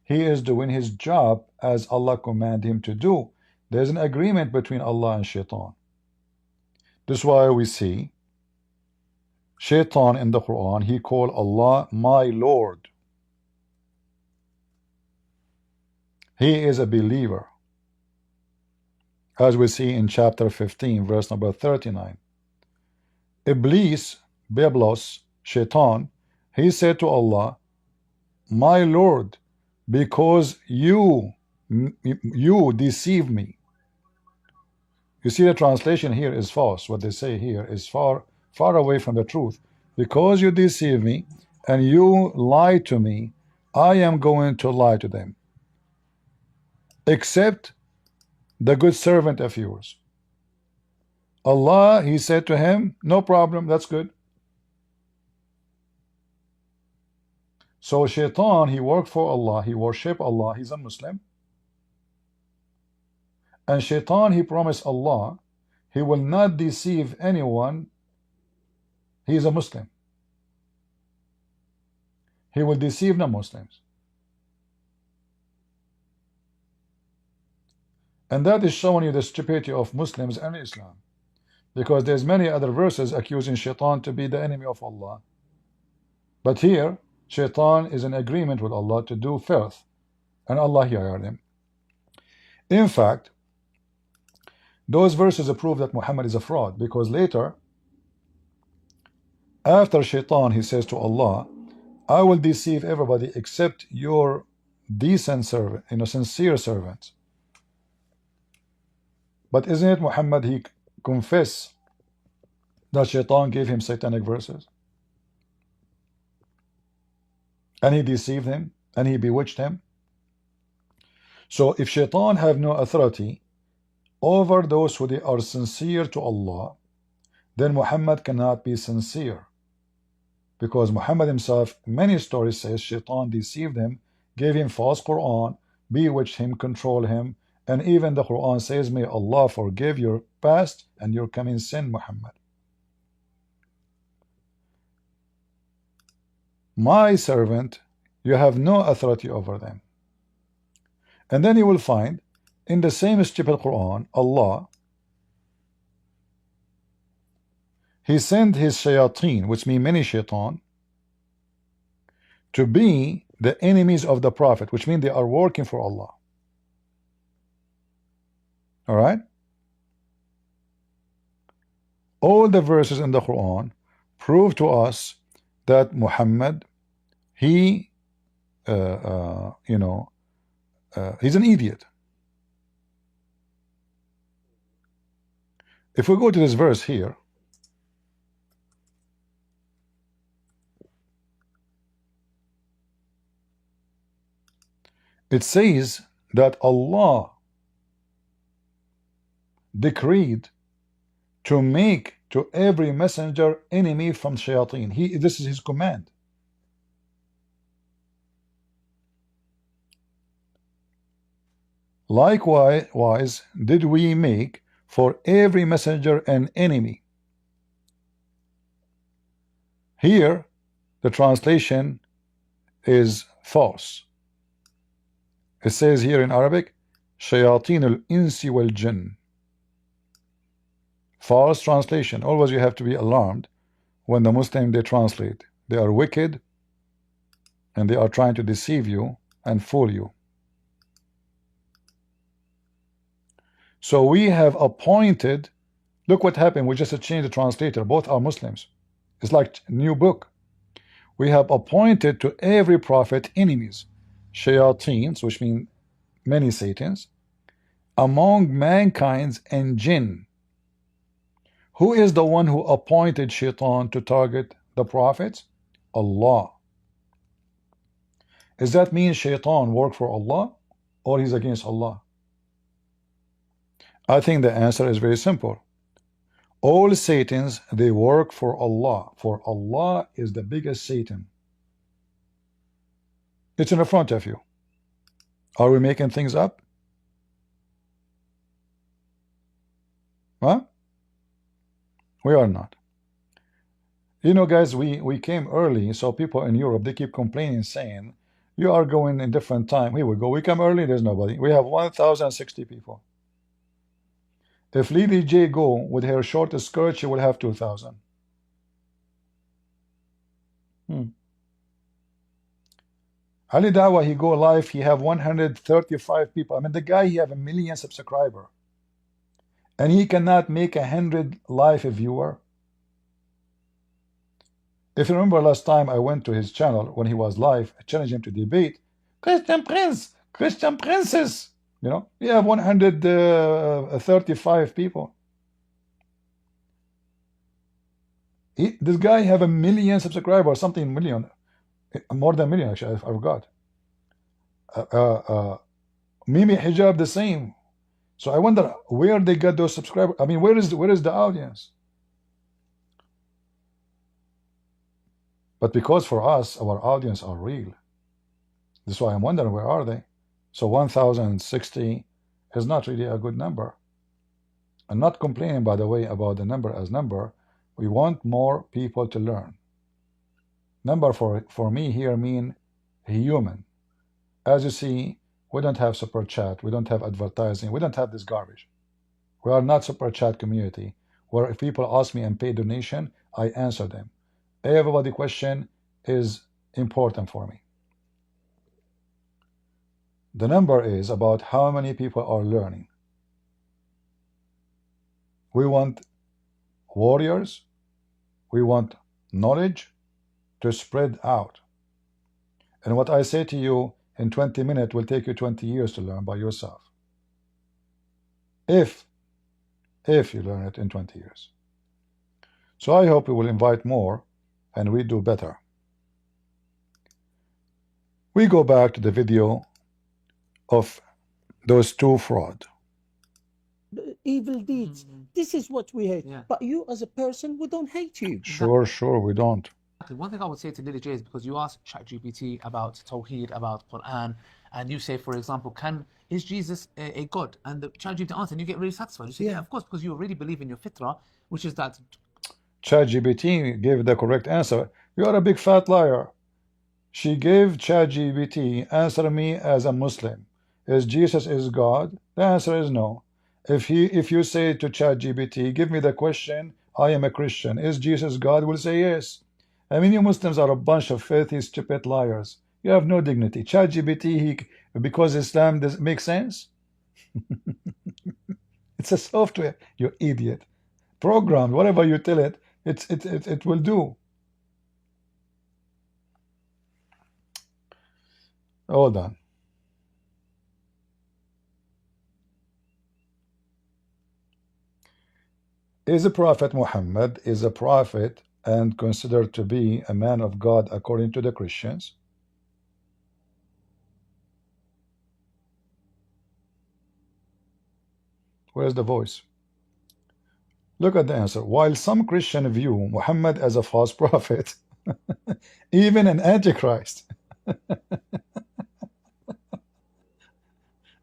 He is doing his job as Allah commanded him to do. There's an agreement between Allah and shaitan. This is why we see shaitan in the Quran, he called Allah my Lord. He is a believer, as we see in chapter 15, verse number 39. Iblis, Biblos, Shaitan, he said to Allah, my Lord, because you deceive me. You see, the translation here is false. What they say here is far away from the truth. Because you deceive me and you lie to me, I am going to lie to them, except the good servant of yours. Allah, he said to him, no problem, that's good. So shaitan, he worked for Allah, he worshiped Allah, he's a Muslim. And shaitan, he promised Allah, he will not deceive anyone. He is a Muslim. He will deceive non-Muslims. And that is showing you the stupidity of Muslims and Islam. Because there's many other verses accusing shaitan to be the enemy of Allah. But here, shaitan is in agreement with Allah to do filth. And Allah hired him. In fact, those verses prove that Muhammad is a fraud, because later, after shaitan, he says to Allah, I will deceive everybody except your decent servant, sincere servants. But isn't it Muhammad, he confessed that shaitan gave him satanic verses? And he deceived him, and he bewitched him. So if shaitan have no authority over those who they are sincere to Allah, then Muhammad cannot be sincere. Because Muhammad himself, many stories says shaitan deceived him, gave him false Quran, bewitched him, controlled him, and even the Quran says, may Allah forgive your past and your coming sin, Muhammad. My servant, you have no authority over them. And then you will find in the same stupid Quran, Allah, he sent his shayateen, which mean many shaitan, to be the enemies of the Prophet, which means they are working for Allah. All right? All the verses in the Quran prove to us that Muhammad, he, he's an idiot. If we go to this verse here, it says that Allah decreed to make to every messenger enemy from shayateen. This is his command. Likewise did we make for every messenger an enemy. Here the translation is false. It says here in Arabic, shayateen al-insi wal-jinn. False translation. Always you have to be alarmed when the Muslim they translate. They are wicked and they are trying to deceive you and fool you. So we have appointed, look what happened, we just changed the translator, both are Muslims. It's like a new book. We have appointed to every prophet enemies. shayateens, which mean many Satans, among mankind and jinn. Who is the one who appointed shaitan to target the prophets? Allah. Does that mean shaitan work for Allah or he's against Allah? I think the answer is very simple. All Satans, they work for Allah, for Allah is the biggest Satan. It's in the front of you. Are we making things up? Huh? We are not. You know, guys, we came early, so people in Europe, they keep complaining, saying, you are going in different time. Here we go. We come early, there's nobody. We have 1,060 people. If Lady J go with her short skirt, she will have 2,000. Ali Dawah, he go live, he have 135 people. I mean, the guy, he have 1 million subscriber. And he cannot make 100 live viewer. If you remember last time I went to his channel when he was live, I challenged him to debate. Christian Prince, Christian Princess. You know, you have 135 people. This guy have 1 million subscribers, something million, more than 1 million actually. I forgot. Mimi Hijab the same. So I wonder where they got those subscribers. I mean, where is the audience? But because for us, our audience are real. That's why I'm wondering where are they. So 1,060 is not really a good number. I'm not complaining, by the way, about the number as number. We want more people to learn. Number for me here mean human. As you see, we don't have super chat, we don't have advertising, we don't have this garbage. We are not super chat community where if people ask me and pay donation, I answer them. Everybody question is important for me. The number is about how many people are learning. We want warriors, we want knowledge to spread out. And what I say to you in 20 minutes will take you 20 years to learn by yourself. If you learn it in 20 years. So I hope we will invite more and we do better. We go back to the video of those two fraud. Evil deeds. This is what we hate. But you as a person, we don't hate you. Sure, we don't. One thing I would say to Lily J is because you asked ChatGPT about Tawheed, about Quran, and you say, for example, is Jesus a God? And the ChatGPT answer, and you get really satisfied. You say, yeah, of course, because you already believe in your fitrah, which is that. ChatGPT gave the correct answer. You are a big fat liar. She gave ChatGPT, answer me as a Muslim. Is Jesus is God? The answer is no. If you say to ChatGPT, give me the question, I am a Christian, is Jesus God? Will say yes. I mean, you Muslims are a bunch of filthy, stupid liars. You have no dignity. ChatGPT, because Islam does make sense. It's a software, you idiot. Programmed, whatever you tell it, it will do. Hold on. Is the Prophet Muhammad is a prophet and considered to be a man of God according to the Christians? Where's the voice? Look at the answer. While some Christians view Muhammad as a false prophet, even an antichrist.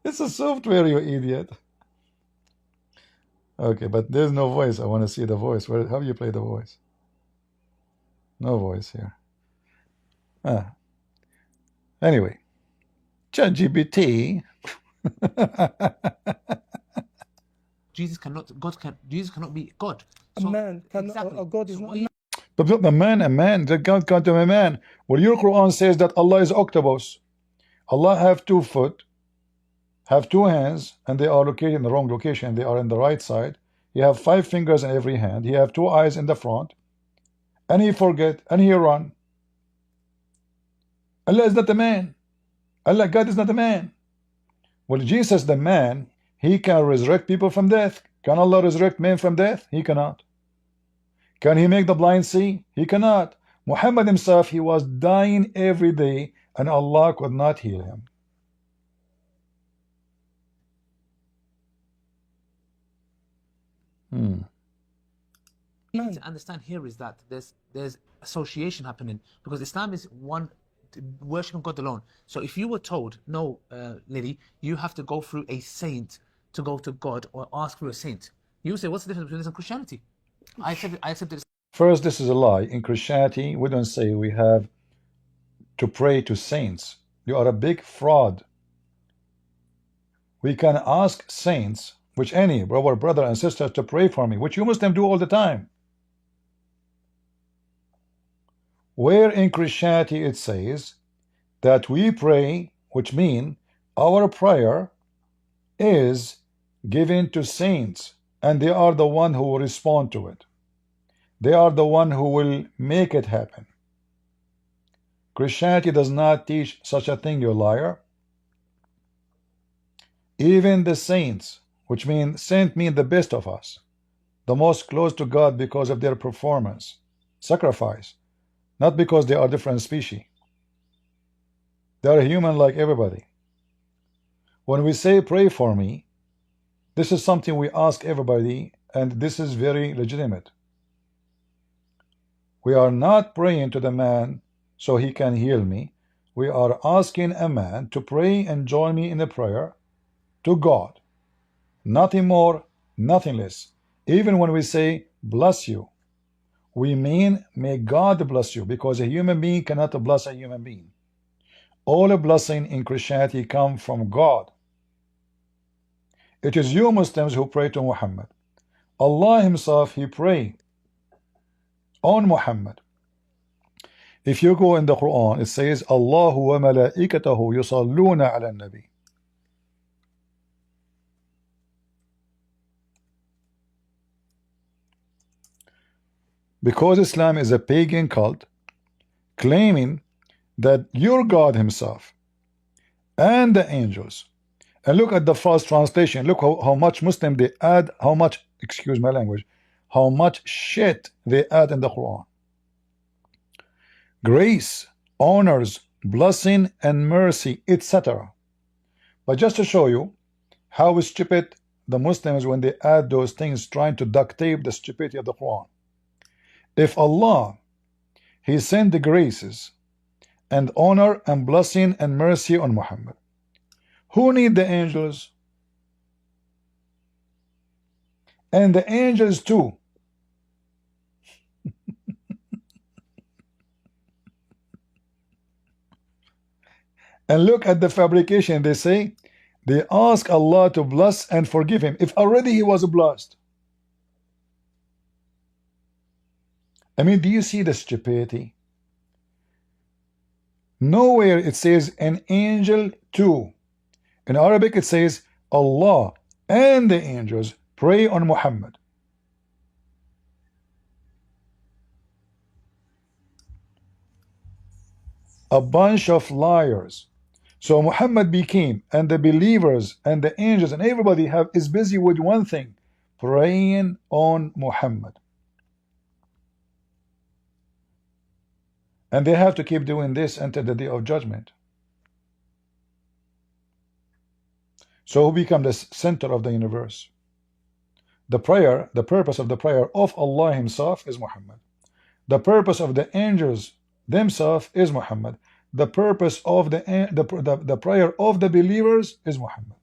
It's a software, you idiot. Okay, but there's no voice. I want to see the voice. How do you play the voice? No voice here. Anyway, ChatGPT. Jesus cannot be God. So, a man cannot. A God is not. But a man. That God can't be a man. Well, your Quran says that Allah is octopus. Allah have 2 foot, have 2 hands, and they are located in the wrong location. They are in the right side. He have 5 fingers in every hand. He have 2 eyes in the front. And he forget, and he run. Allah is not a man. Allah, God is not a man. Well, Jesus, the man, he can resurrect people from death. Can Allah resurrect men from death? He cannot. Can he make the blind see? He cannot. Muhammad himself, he was dying every day, and Allah could not heal him. To understand here is that there's association happening, because Islam is one, worshiping God alone. So if you were told, no, Lily, you have to go through a saint to go to God, or ask for a saint, you say, what's the difference between this and Christianity? I accept this. First, this is a lie. In Christianity, we don't say we have to pray to saints. You are a big fraud. We can ask saints, which any our brother and sister, to pray for me, which you Muslims do all the time. Where in Christianity it says that we pray, which means our prayer is given to saints, and they are the one who will respond to it. They are the one who will make it happen. Christianity does not teach such a thing, you liar. Even the saints, which mean saint mean the best of us, the most close to God because of their performance, sacrifice, not because they are different species. They are human like everybody. When we say pray for me, this is something we ask everybody, and this is very legitimate. We are not praying to the man so he can heal me. We are asking a man to pray and join me in the prayer to God. Nothing more, nothing less. Even when we say bless you, we mean may God bless you, because a human being cannot bless a human being. All a blessing in Christianity come from God. It is you Muslims who pray to Muhammad. Allah himself, he prayed on Muhammad. If you go in the Quran, it says Allahu wa malaikatahu yusalluna ala nabi. Because Islam is a pagan cult claiming that your God himself and the angels, and look at the false translation, look how much Muslim they add, how much, excuse my language, how much shit they add in the Quran. Grace, honors, blessing and mercy, etc. But just to show you how stupid the Muslims when they add those things, trying to duct tape the stupidity of the Quran. If Allah, he sent the graces and honor and blessing and mercy on Muhammad, who need the angels? And the angels too. And look at the fabrication. They say they ask Allah to bless and forgive him, if already he was blessed. I mean, do you see the stupidity? Nowhere it says an angel too. In Arabic it says Allah and the angels pray on Muhammad. A bunch of liars. So Muhammad became, and the believers and the angels and everybody is busy with one thing, praying on Muhammad. And they have to keep doing this until the day of judgment. So who become the center of the universe? The prayer, the purpose of the prayer of Allah himself is Muhammad. The purpose of the angels themselves is Muhammad. The purpose of the prayer of the believers is Muhammad.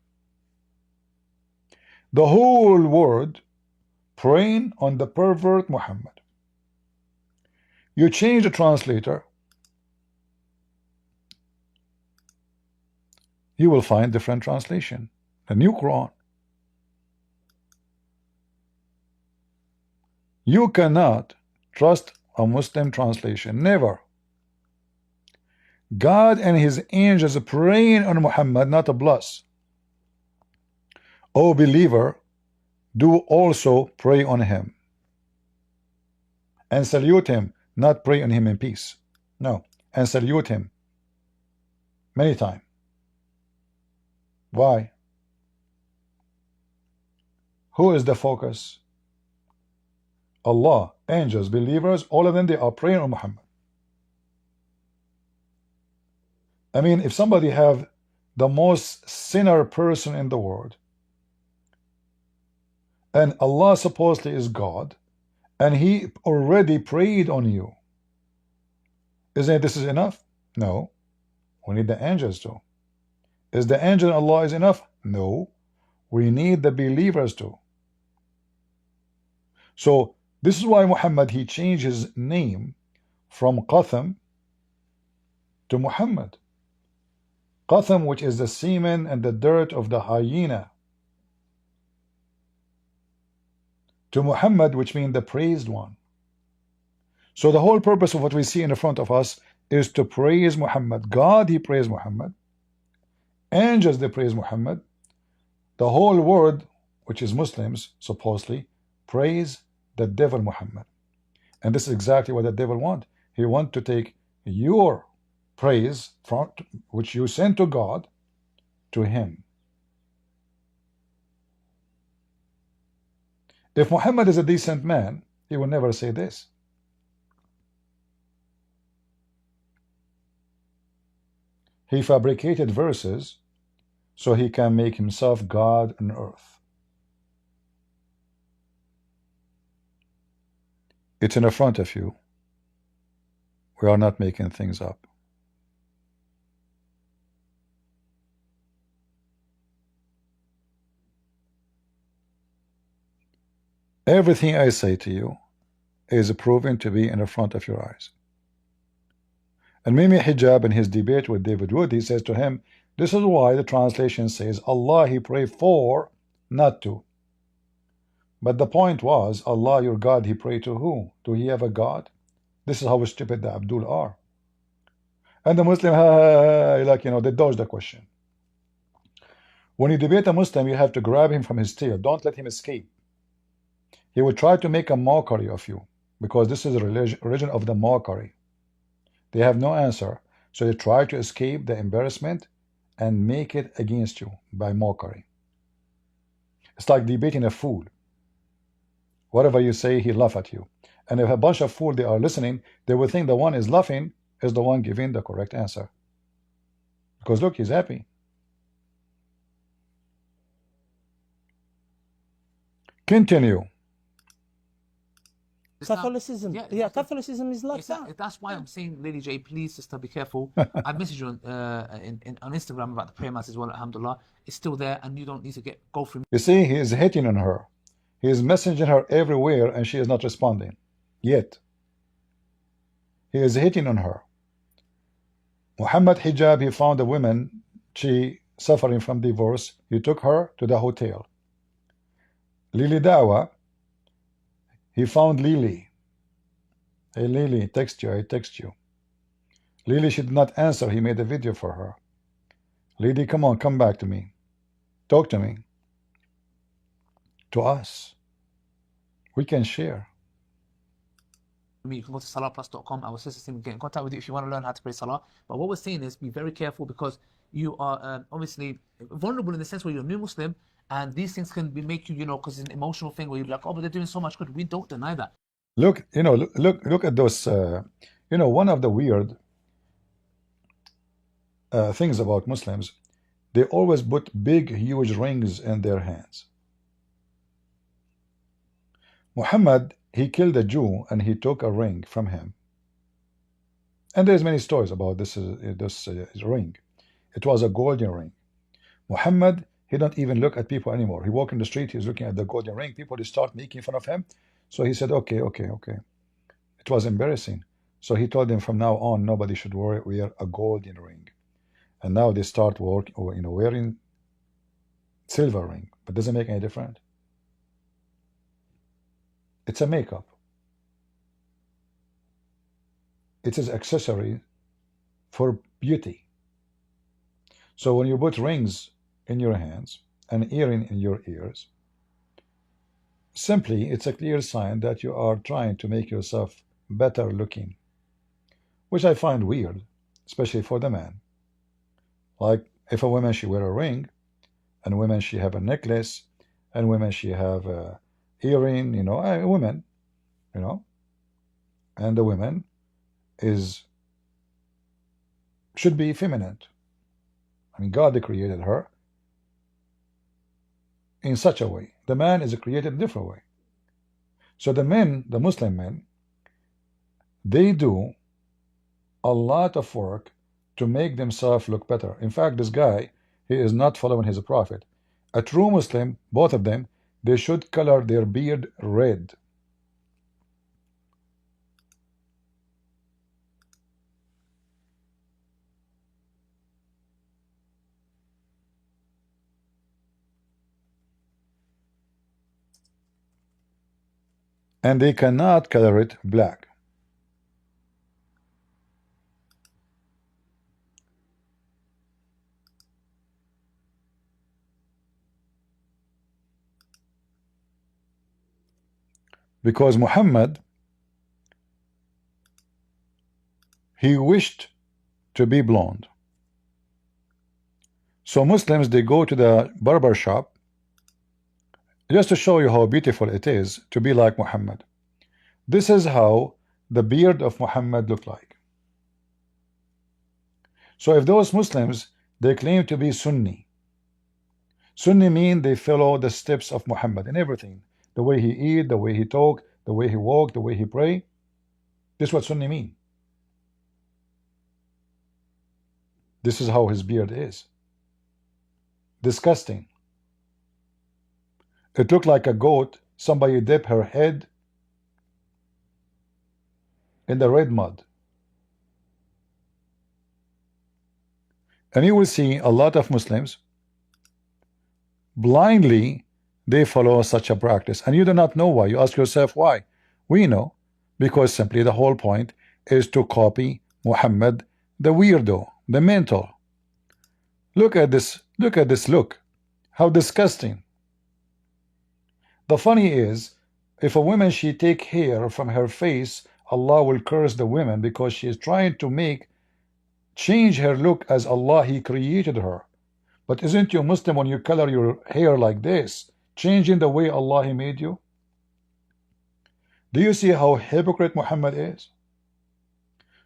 The whole world praying on the pervert Muhammad. You change the translator, you will find different translation. The new Quran. You cannot trust a Muslim translation. Never. God and his angels are praying on Muhammad, not a bless. O believer, do also pray on him and salute him, not pray on him in peace. No, and salute him many times. Why? Who is the focus? Allah, angels, believers, all of them, they are praying on Muhammad. I mean, if somebody have the most sinner person in the world, and Allah supposedly is God, and he already prayed on you, isn't this is enough? No. We need the angels too. Is the angel and Allah is enough? No. We need the believers too. So this is why Muhammad, he changed his name from Qatham to Muhammad. Qatham, which is the semen and the dirt of the hyena, to Muhammad, which means the praised one. So the whole purpose of what we see in the front of us is to praise Muhammad. God, he praised Muhammad. Angels, they praise Muhammad. The whole world, which is Muslims, supposedly, praise the devil Muhammad. And this is exactly what the devil wants. He wants to take your praise, from which you send to God, to him. If Muhammad is a decent man, he will never say this. He fabricated verses so he can make himself God on earth. It's in the front of you. We are not making things up. Everything I say to you is proven to be in the front of your eyes. And Mimi Hijab, in his debate with David Wood, he says to him, this is why the translation says Allah he pray for, not to. But the point was, Allah your God, he pray to who? Do he have a God? This is how stupid the Abdul are. And the Muslim, like, you know, they dodge the question. When you debate a Muslim, you have to grab him from his tail. Don't let him escape. He will try to make a mockery of you, because this is a religion of the mockery. They have no answer, so they try to escape the embarrassment and make it against you by mockery. It's like debating a fool. Whatever you say, he laugh at you. And if a bunch of fools they are listening, they will think the one is laughing is the one giving the correct answer. Because look, he's happy. Continue. Catholicism, Catholicism is like that. That's why I'm saying, Lady J, please, sister, be careful. I messaged you on Instagram about the prayer mass as well. Alhamdulillah, it's still there, and you don't need to go through. You see, he is hitting on her. He is messaging her everywhere, and she is not responding yet. He is hitting on her. Muhammad Hijab, he found a woman, she suffering from divorce. He took her to the hotel. Lily Dawah, he found Lily. Hey Lily, text you, I text you. Lily, she did not answer. He made a video for her. Lily, come on, come back to me. Talk to me. To us. We can share. You can go to salahplus.com. Our sister team will get in contact with you if you want to learn how to pray salah. But what we're saying is be very careful, because you are obviously vulnerable in the sense where you're a new Muslim, and these things can make you, because it's an emotional thing where you're like, oh, but they're doing so much good. We don't deny that. Look, look at those. One of the weird things about Muslims, they always put big, huge rings in their hands. Muhammad, he killed a Jew and he took a ring from him. And there's many stories about this ring. It was a golden ring. Muhammad, he don't even look at people anymore. He walk in the street, he's looking at the golden ring. People, they start making fun of him. So he said, okay. It was embarrassing. So he told them from now on, nobody should wear a golden ring. And now they start wearing silver ring, but doesn't make any difference. It's a makeup. It is accessory for beauty. So when you put rings in your hands and earring in your ears, simply it's a clear sign that you are trying to make yourself better looking, which I find weird, especially for the man. Like if a woman, she wear a ring, and women she have a necklace, and women she have a earring, you know, women, you know, and the women should be feminine. I mean, God created her in such a way. The man is created a different way. So the men, the Muslim men, they do a lot of work to make themselves look better. In fact, this guy, he is not following his prophet. A true Muslim, both of them, they should color their beard red. And they cannot color it black. Because Muhammad, he wished to be blonde. So Muslims, they go to the barber shop just to show you how beautiful it is to be like Muhammad. This is how the beard of Muhammad looked like. So if those Muslims, they claim to be Sunni. Sunni mean they follow the steps of Muhammad in everything. The way he eat, the way he talk, the way he walk, the way he pray. This is what Sunni mean. This is how his beard is. Disgusting. It looked like a goat. Somebody dipped her head in the red mud. And you will see a lot of Muslims blindly they follow such a practice, and you do not know why. You ask yourself why. We know, because simply the whole point is to copy Muhammad, the weirdo, the mental. Look at this look. How disgusting. The funny is, if a woman she take hair from her face, Allah will curse the woman because she is trying to change her look as Allah He created her. But isn't you Muslim when you color your hair like this, changing the way Allah He made you? Do you see how hypocrite Muhammad is?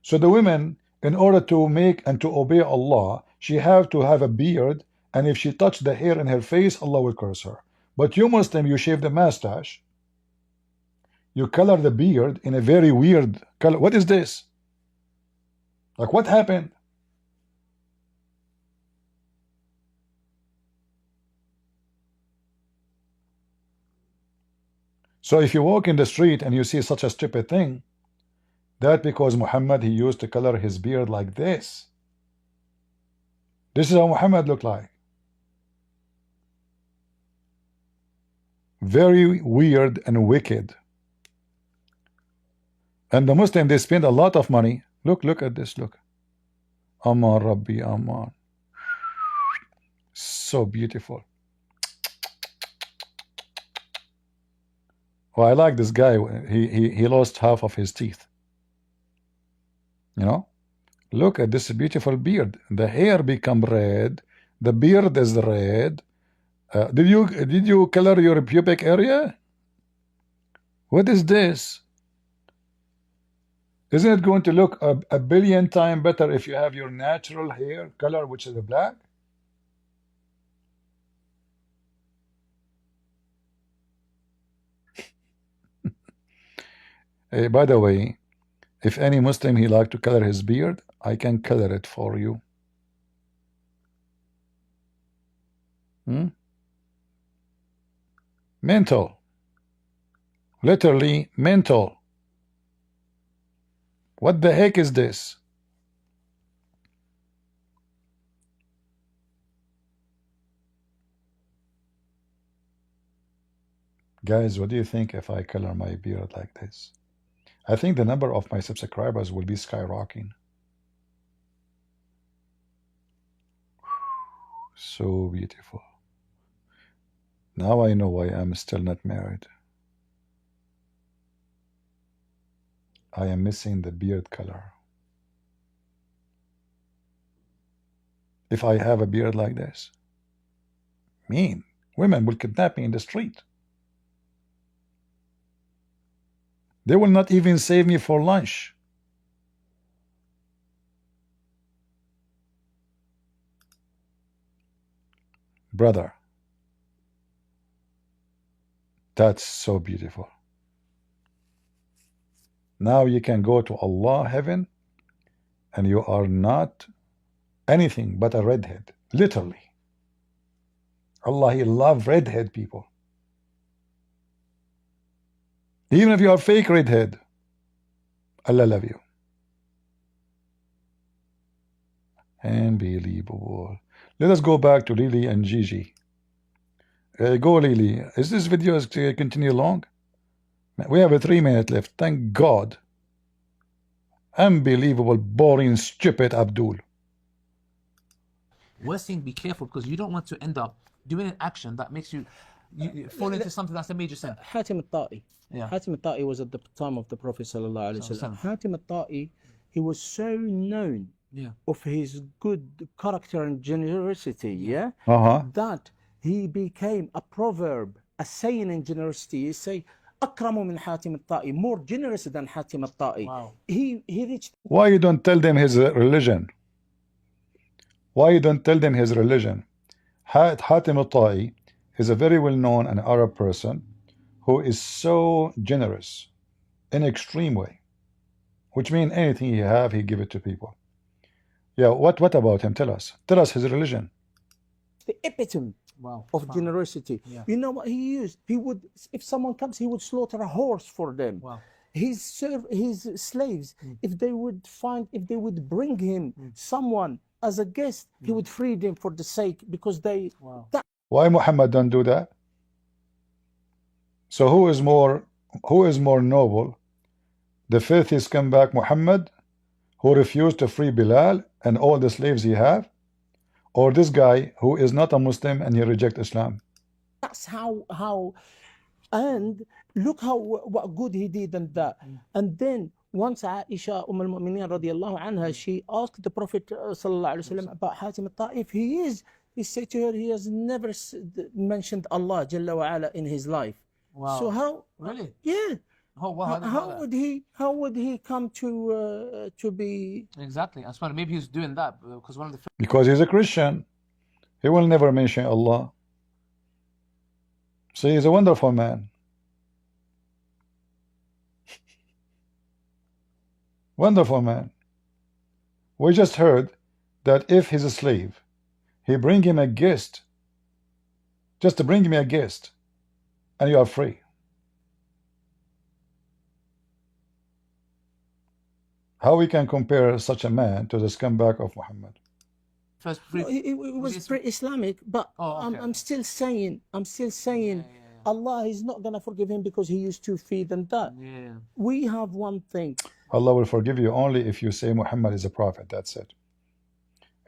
So the women, in order to make and to obey Allah, she have to have a beard, and if she touch the hair in her face, Allah will curse her. But you Muslim, you shave the mustache, you color the beard in a very weird color. What is this? Like, what happened? So if you walk in the street and you see such a stupid thing, that because Muhammad, he used to color his beard like this. This is how Muhammad looked like. Very weird and wicked. And the Muslim, they spend a lot of money. Look at this, look. Aman Rabbi Aman. So beautiful. Well, I like this guy. He lost half of his teeth. You know? Look at this beautiful beard. The hair become red. The beard is red. Did you color your pubic area? What is this? Isn't it going to look a billion times better if you have your natural hair color, which is black? Hey, by the way, if any Muslim he like to color his beard, I can color it for you. Mental. Literally mental. What the heck is this? Guys, what do you think if I color my beard like this? I think the number of my subscribers will be skyrocketing. So beautiful. Now I know why I'm still not married. I am missing the beard color. If I have a beard like this, Mean. Women will kidnap me in the street. They will not even save me for lunch. Brother, that's so beautiful. Now you can go to Allah heaven and you are not anything but a redhead. Literally. Allah, He loves redhead people. Even if you are fake redhead, Allah love you. Unbelievable. Let us go back to Lily and Gigi. Go, Lily. Is this video continue long? We have a 3 minute left. Thank God. Unbelievable, boring, stupid Abdul. We're saying be careful because you don't want to end up doing an action that makes you fall into something that's a major sin. Hatim al-Ta'i. Yeah. Hatim al-Ta'i was at the time of the Prophet sallallahu alaihi wasallam. Hatim al-Ta'i, he was so known of his good character and generosity, that he became a proverb, a saying in generosity. You say, أكرم من حاتم الطائي, more generous than Hatim al-Ta'i. Wow. He reached. Why you don't tell them his religion? Why you don't tell them his religion? Hatim al-Ta'i is a very well-known and Arab person who is so generous in extreme way, which means anything he have, he give it to people. Yeah, what about him? Tell us his religion. The epitome of generosity. Yeah. You know what he used? He would, if someone comes, he would slaughter a horse for them. Wow. His slaves, if they would bring him someone as a guest, he would free them for the sake, because they. Wow. Why Muhammad don't do that? So who is more noble? The filthy scumbag Muhammad, who refused to free Bilal and all the slaves he have, or this guy who is not a Muslim and he rejects Islam? That's how, and look what good he did and that. And then once Aisha al-Mu'minin radiyallahu anha, she asked the Prophet sallallahu alaihi wasallam about Hatim al-Ta'i. If he said to her, he has never mentioned Allah Jalla wa Ala in his life. Wow. So how? Really? Yeah. Oh, wow. How would he come to be? Exactly. I suppose maybe he's doing that because he's a Christian. He will never mention Allah. So he's a wonderful man. Wonderful man. We just heard that if he's a slave, he bring him a guest, just to bring me a guest, and you are free. How we can compare such a man to the scumbag of Muhammad? It was pre-Islamic, but okay. I'm still saying, Allah is not gonna forgive him because he used to feed and that. Yeah. We have one thing. Allah will forgive you only if you say Muhammad is a prophet. That's it.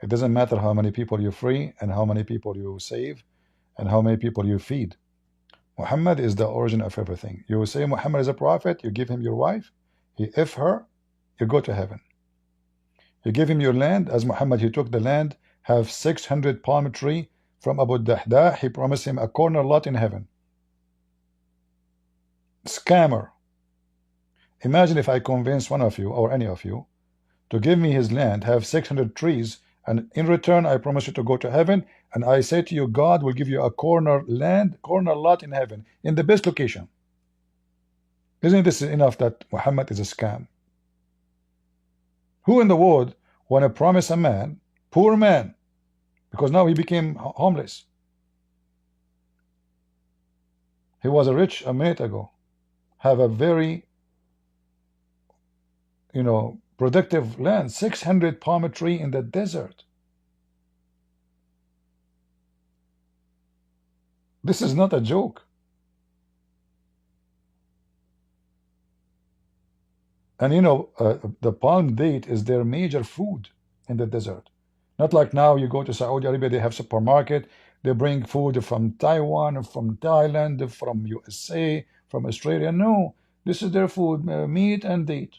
It doesn't matter how many people you free and how many people you save and how many people you feed. Muhammad is the origin of everything. You say Muhammad is a prophet, you give him your wife, he if her, you go to heaven. You give him your land, as Muhammad, he took the land, have 600 palm tree from Abu Dahdah, he promised him a corner lot in heaven. Scammer. Imagine if I convince one of you or any of you to give me his land, have 600 trees, and in return I promise you to go to heaven, and I say to you, God will give you a corner lot in heaven, in the best location. Isn't this enough that Muhammad is a scam? Who in the world want to promise a man, poor man, because now he became homeless? He was rich a minute ago, have a very, productive land, 600 palm tree in the desert. This is not a joke. And the palm date is their major food in the desert. Not like now you go to Saudi Arabia, they have supermarket, they bring food from Taiwan, from Thailand, from USA, from Australia. No, this is their food, meat and date.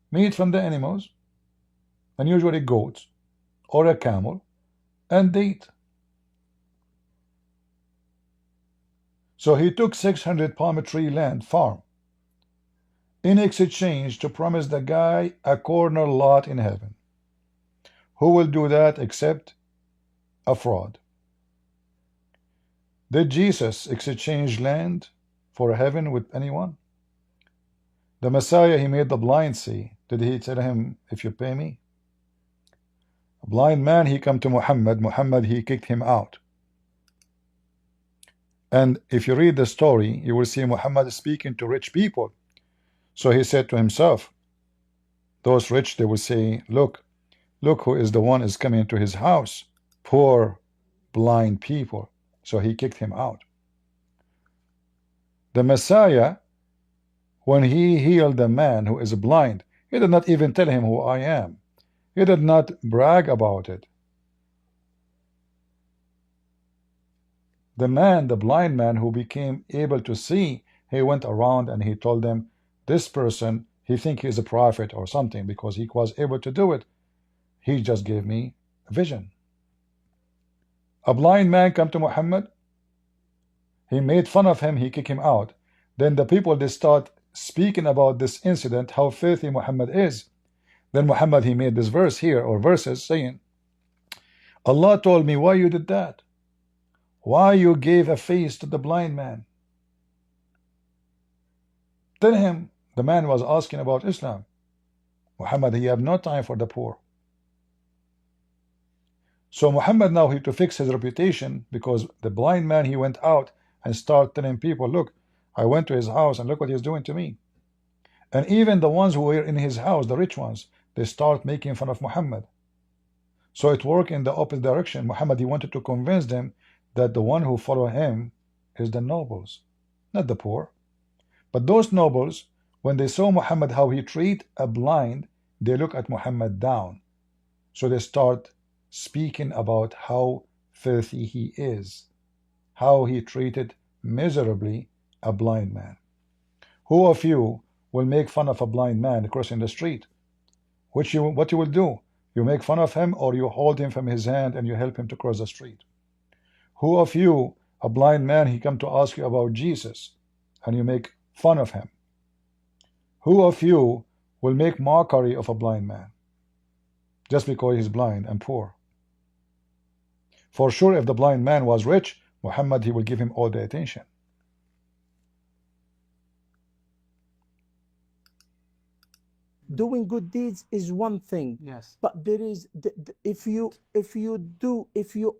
Meat from the animals, and usually goats, or a camel, and date. So he took 600 palm tree land farm in exchange to promise the guy a corner lot in heaven. Who will do that except a fraud? Did Jesus exchange land for heaven with anyone? The Messiah, he made the blind see. Did he tell him, if you pay me? A blind man, he come to Muhammad. Muhammad, he kicked him out. And if you read the story, you will see Muhammad speaking to rich people. So he said to himself, those rich, they will say, look who is the one is coming into his house. Poor blind people. So he kicked him out. The Messiah, when he healed the man who is blind, he did not even tell him who I am. He did not brag about it. The man, the blind man who became able to see, he went around and he told them, this person, he think he is a prophet or something because he was able to do it. He just gave me a vision. A blind man come to Muhammad. He made fun of him. He kicked him out. Then the people, they start speaking about this incident, how filthy Muhammad is. Then Muhammad, he made this verse here, or verses, saying, Allah told me why you did that. Why you gave a face to the blind man. Tell him, the man was asking about Islam. Muhammad, he have no time for the poor. So Muhammad now, he to fix his reputation, because the blind man, he went out and started telling people, look, I went to his house and look what he's doing to me. And even the ones who were in his house, the rich ones, they start making fun of Muhammad. So it worked in the opposite direction. Muhammad, he wanted to convince them that the one who follow him is the nobles, not the poor. But those nobles, when they saw Muhammad how he treat a blind, they look at Muhammad down. So they start speaking about how filthy he is, how he treated miserably a blind man. Who of you will make fun of a blind man crossing the street? What you will do? You make fun of him, or you hold him from his hand and you help him to cross the street? Who of you, a blind man, he come to ask you about Jesus and you make fun of him? Who of you will make mockery of a blind man just because he's blind and poor? For sure, if the blind man was rich, Muhammad, he will give him all the attention. Doing good deeds is one thing. Yes. But there is, if you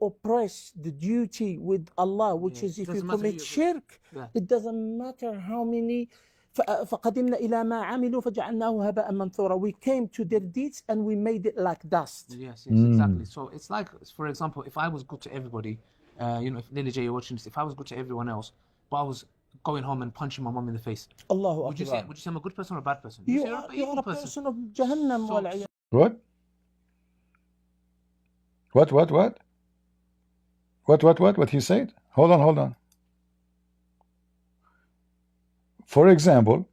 oppress the duty with Allah, which is if you commit shirk, it doesn't matter how many. فقدمنا إلى ما عملوا فجعلناه هباء منثورا. We came to their deeds and we made it like dust. Yes, exactly. So it's like, for example, if I was good to everybody, if Lily J, you're watching this, if I was good to everyone else, but I was going home and punching my mom in the face, Allahu would you Akbar. say I'm a good person or a bad person? You are a person of Jahannam. What? What he said? Hold on. For example,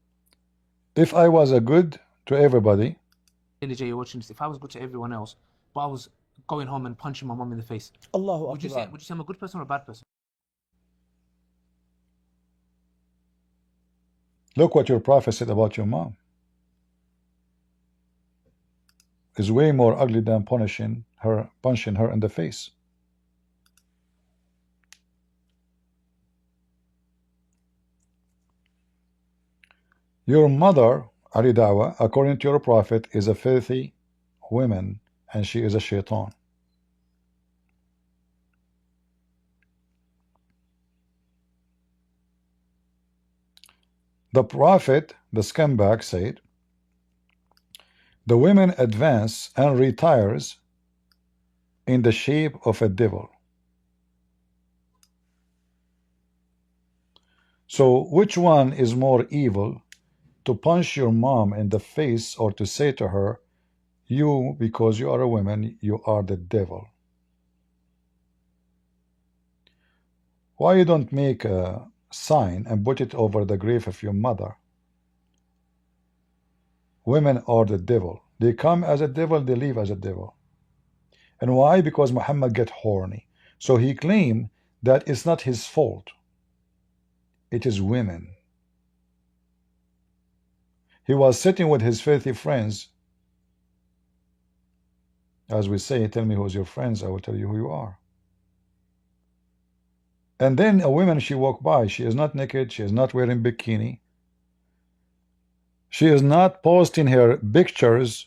if I was a good to everybody, Lily J, you're watching this, if I was good to everyone else, but I was going home and punching my mom in the face, Allahu would you say I'm a good person or a bad person? look what your prophet said about your mom. Is way more ugly than punching her in the face. Your mother, Ali Dawah, according to your prophet, is a filthy woman, and she is a shaitan. The prophet, the scumbag, said, the women advance and retires in the shape of a devil. So which one is more evil, to punch your mom in the face or to say to her, you, because you are a woman, you are the devil? Why you don't make a sign and put it over the grave of your mother? Women are the devil. They come as a devil, they leave as a devil. And why? Because Muhammad get horny. So he claimed that it's not his fault. it is women. He was sitting with his filthy friends. As we say, tell me who's your friends, I will tell you who you are. And then a woman, she walked by. She is not naked. She is not wearing bikini. She is not posting her pictures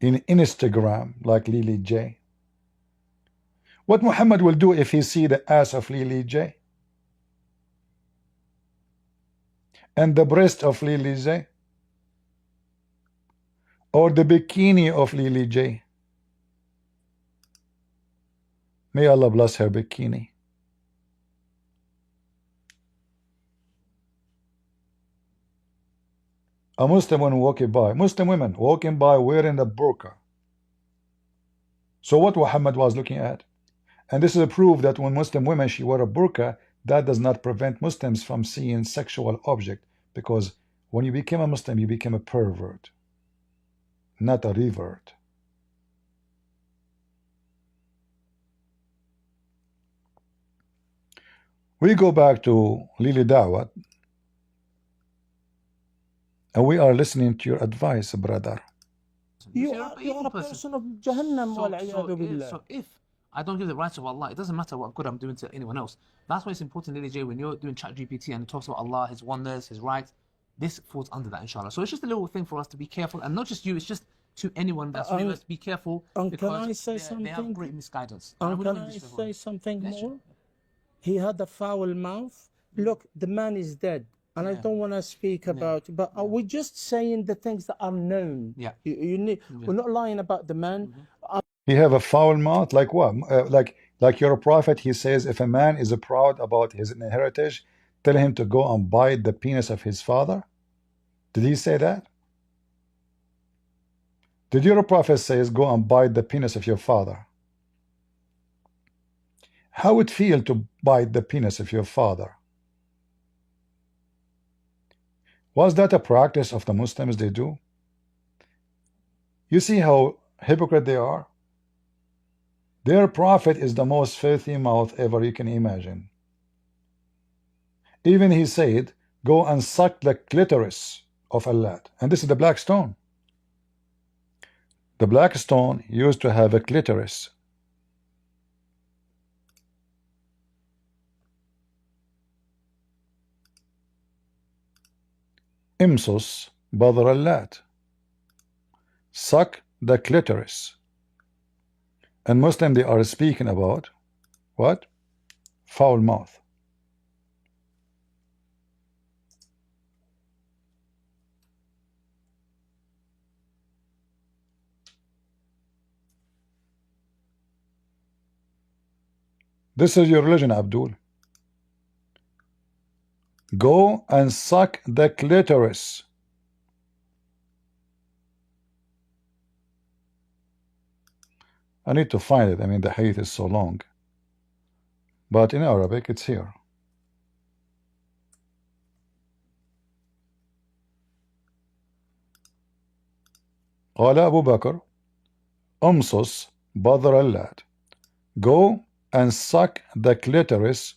in Instagram like Lily J. What Muhammad will do if he see the ass of Lily J and the breast of Lily J or the bikini of Lily J? May Allah bless her bikini. A Muslim woman walking by, Muslim women walking by wearing a burqa. So what Muhammad was looking at? And this is a proof that when Muslim women, she wore a burqa, that does not prevent Muslims from seeing sexual object, because when you became a Muslim, you became a pervert, not a revert. We go back to Lily Dawah, and we are listening to your advice, brother. You are a person of Jahannam, so if I don't give the rights of Allah, it doesn't matter what good I'm doing to anyone else. That's why it's important, Lily J, when you're doing ChatGPT and it talks about Allah, His wonders, His rights, this falls under that, inshallah. So it's just a little thing for us to be careful, and not just you, it's just to anyone that's with us, be careful, because can I say something? they have great misguidance. Can I say something more? He had a foul mouth. Look, the man is dead. And I don't want to speak about it, but are we just saying the things that are known? Yeah. We're not lying about the man. He have a foul mouth, like what? Like your prophet, he says, if a man is proud about his heritage, tell him to go and bite the penis of his father. Did he say that? Did your prophet says, go and bite the penis of your father? How would it feel to bite the penis of your father? Was that a practice of the Muslims they do? You see how hypocrite they are? Their prophet is the most filthy mouth ever you can imagine. Even he said, go and suck the clitoris of Allah. And this is the black stone. The black stone used to have a clitoris. Imsus badr allat. Suck the clitoris. And Muslim, they are speaking about what? Foul mouth. This is your religion, Abdul. Go and suck the clitoris. I need to find it. I mean, the hadith is so long. But in Arabic, it's here. قال أبو بكر أمصص بدر اللات. Go and suck the clitoris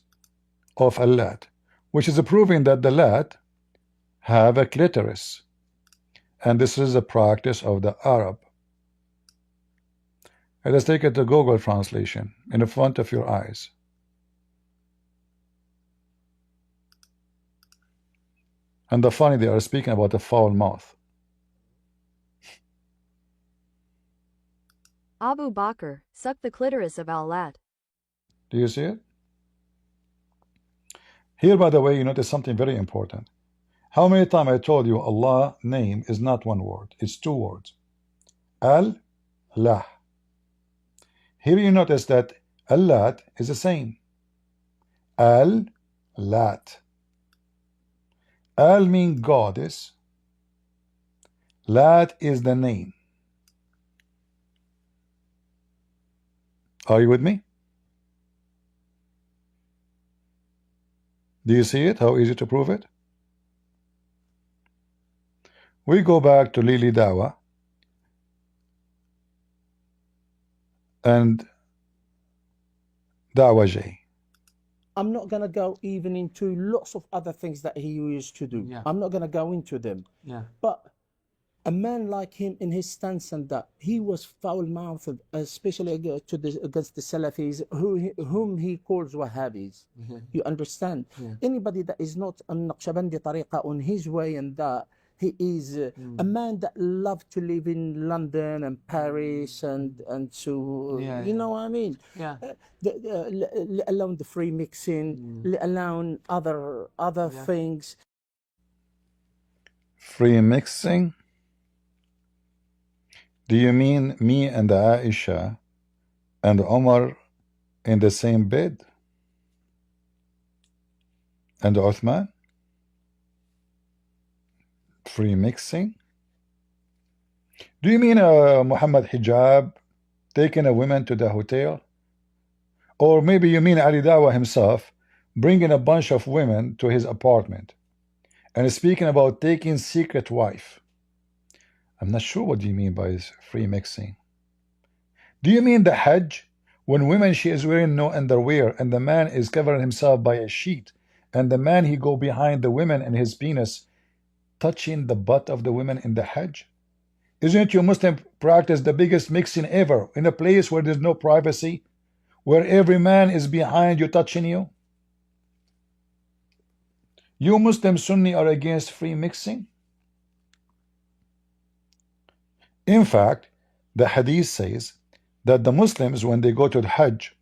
of a lad, which is proving that the lad have a clitoris, and this is a practice of the Arab. Let us take it to Google translation in front of your eyes. And the funny, they are speaking about a foul mouth. Abu Bakr, suck the clitoris of al-Lat. Do you see it? Here, by the way, you notice something very important. How many times I told you Allah name is not one word, it's two words. Al-Lah. Here you notice that Al-Lat is the same. Al-Lat. Al means goddess. Lat is the name. Are you with me? Do you see it? How easy to prove it? We go back to Lily Dawah, and Dawah J. I'm not going to go even into lots of other things that he used to do. Yeah. I'm not going to go into them. Yeah. But a man like him in his stance and that, he was foul-mouthed, especially against the Salafis, whom he calls Wahhabis. You understand? Anybody that is not a Naqshbandi tariqa on his way and that, he is a man that loved to live in London and Paris and so, you know what I mean? Yeah. Let alone the free mixing, let alone other things. Free mixing? Do you mean me and Aisha and Omar in the same bed? And Uthman? Free mixing? Do you mean Mohammed Hijab taking a woman to the hotel? Or maybe you mean Ali Dawah himself bringing a bunch of women to his apartment and speaking about taking secret wife? I'm not sure what you mean by free mixing. Do you mean the Hajj, when women she is wearing no underwear and the man is covering himself by a sheet, and the man he go behind the women and his penis touching the butt of the women in the Hajj? Isn't your Muslim practice the biggest mixing ever in a place where there's no privacy, where every man is behind you touching you? You Muslim Sunni are against free mixing? In fact, the hadith says that the Muslims, when they go to the Hajj,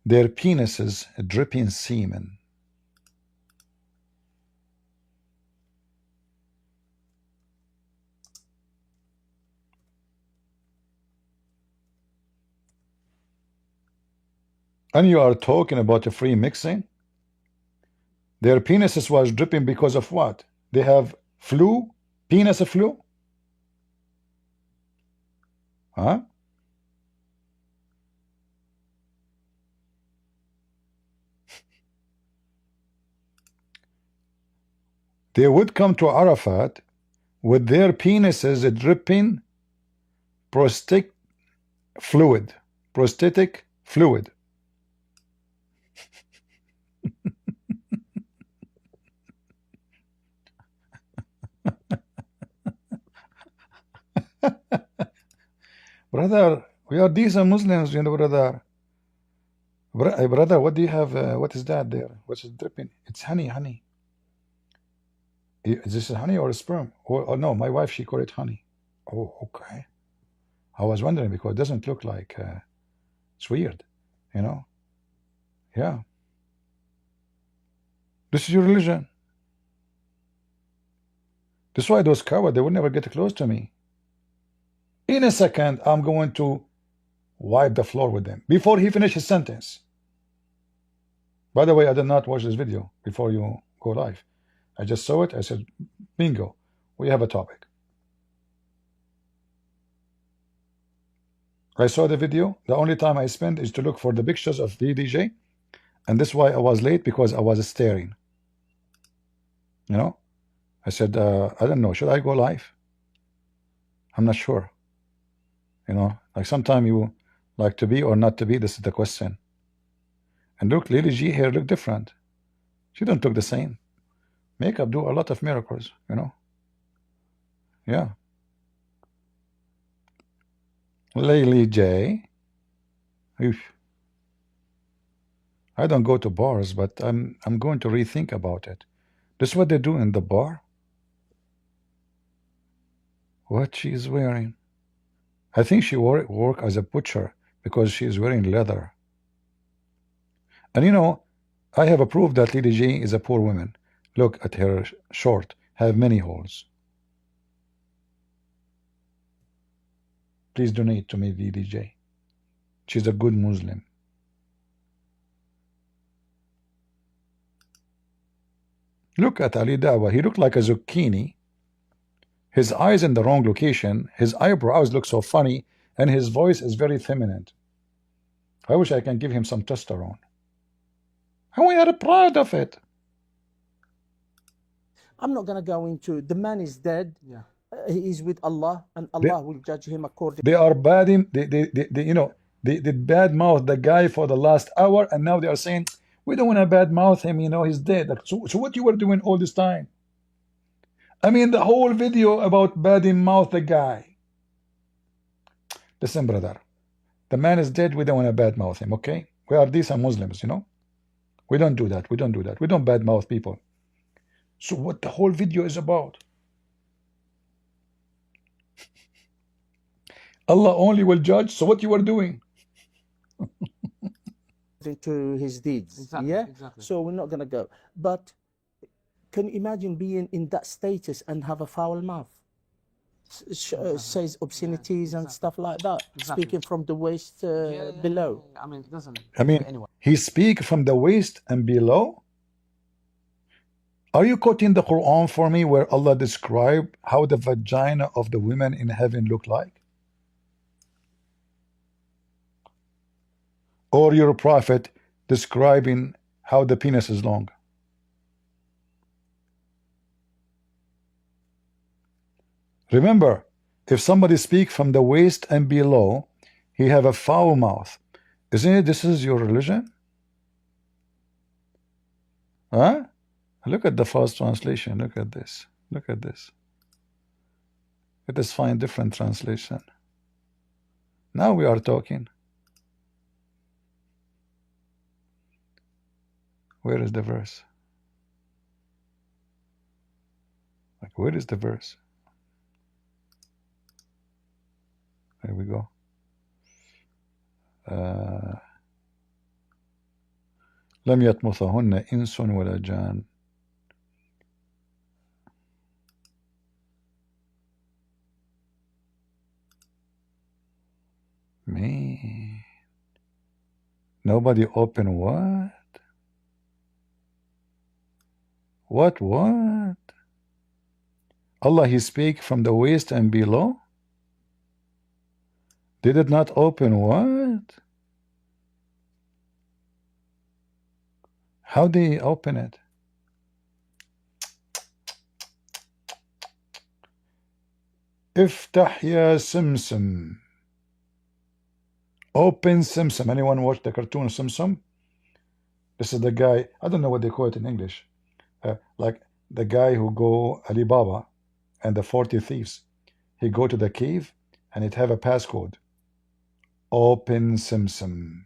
their penises dripping semen. And you are talking about a free mixing? Their penises was dripping because of what? They have flu? Penis flu? Huh? They would come to Arafat with their penises dripping prosthetic fluid. Prosthetic fluid. Brother, we are decent Muslims, you know, brother. Brother, what do you have? What is that there? What's it dripping? It's honey, honey. Is this honey or sperm? Oh no, my wife, she called it honey. Oh, okay. I was wondering because it doesn't look like, it's weird, you know? Yeah. This is your religion. That's why those cowards, they would never get close to me. In a second, I'm going to wipe the floor with them before he finishes his sentence. By the way, I did not watch this video before you go live. I just saw it. I said, bingo, we have a topic. I saw the video. The only time I spent is to look for the pictures of the DJ. And this is why I was late, because I was staring. You know, I said, I don't know, should I go live? I'm not sure. You know, like sometime you like to be or not to be, this is the question. And look, Lily G here look different. She don't look the same. Makeup do a lot of miracles, you know. Yeah. Lily J. Oof. I don't go to bars, but I'm going to rethink about it. This is what they do in the bar. What she is wearing. I think she work as a butcher because she is wearing leather. And you know, I have approved that Lady J is a poor woman. Look at her short, have many holes. Please donate to me, Lady J. She's a good Muslim. Look at Ali Dawah. He looked like a zucchini. His eyes in the wrong location. His eyebrows look so funny, and his voice is very feminine. I wish I can give him some testosterone. And we are proud of it. I'm not going to go into, the man is dead. He is with Allah, and Allah will judge him accordingly. They are bad. You know, They did bad mouth the guy for the last hour, and now they are saying we don't want to bad mouth him, you know, he's dead. Like, so what you were doing all this time? I mean, the whole video about bad mouth the guy. Listen, brother, the man is dead. We don't want to bad mouth him, okay? We are decent Muslims, you know. We don't do that. We don't do that. We don't bad mouth people. So what the whole video is about? Allah only will judge. So what you were doing? To his deeds. Exactly, Yeah. exactly. So we're not gonna go. But can you imagine being in that status and have a foul mouth? Says obscenities and stuff like that. Exactly. Speaking from the waist below. I mean, it doesn't. I mean, Anyway. he speak from the waist and below. Are you quoting the Quran for me where Allah described how the vagina of the women in heaven look like? Or your prophet describing how the penis is long? Remember, if somebody speak from the waist and below, he have a foul mouth. Isn't it this is your religion? Huh? Look at the first translation. Look at this. Look at this. Let us find different translation. Now we are talking. Where is the verse? Like, where is the verse? There we go. لم يطمثهن إنس ولا جان. Me. Nobody open what? What? Allah, he speak from the waist and below? Did it not open what? How did he open it? افتح يا سمسم. Open Simsum. Anyone watch the cartoon Simsum? This is the guy, I don't know what they call it in English. Like the guy who go Alibaba and the 40 thieves. He go to the cave and it have a passcode. Open Simsum.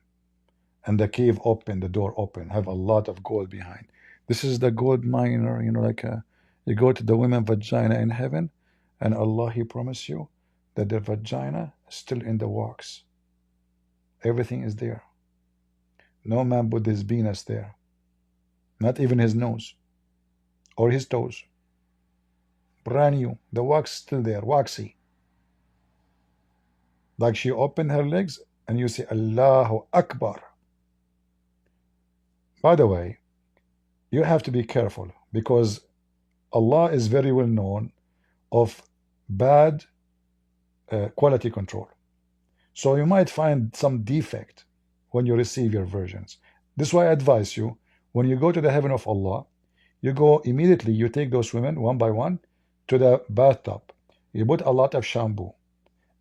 And the cave open, the door open, have a lot of gold behind. This is the gold miner, you know, like you go to the women vagina in heaven, and Allah, he promise you that their vagina is still in the wax. Everything is there. No man put his penis there. Not even his nose or his toes. Brand new. The wax still there, waxy. Like she opened her legs and you say Allahu Akbar. By the way, you have to be careful because Allah is very well known of bad quality control. So you might find some defect when you receive your versions. This is why I advise you, when you go to the heaven of Allah, you go immediately, you take those women one by one to the bathtub. You put a lot of shampoo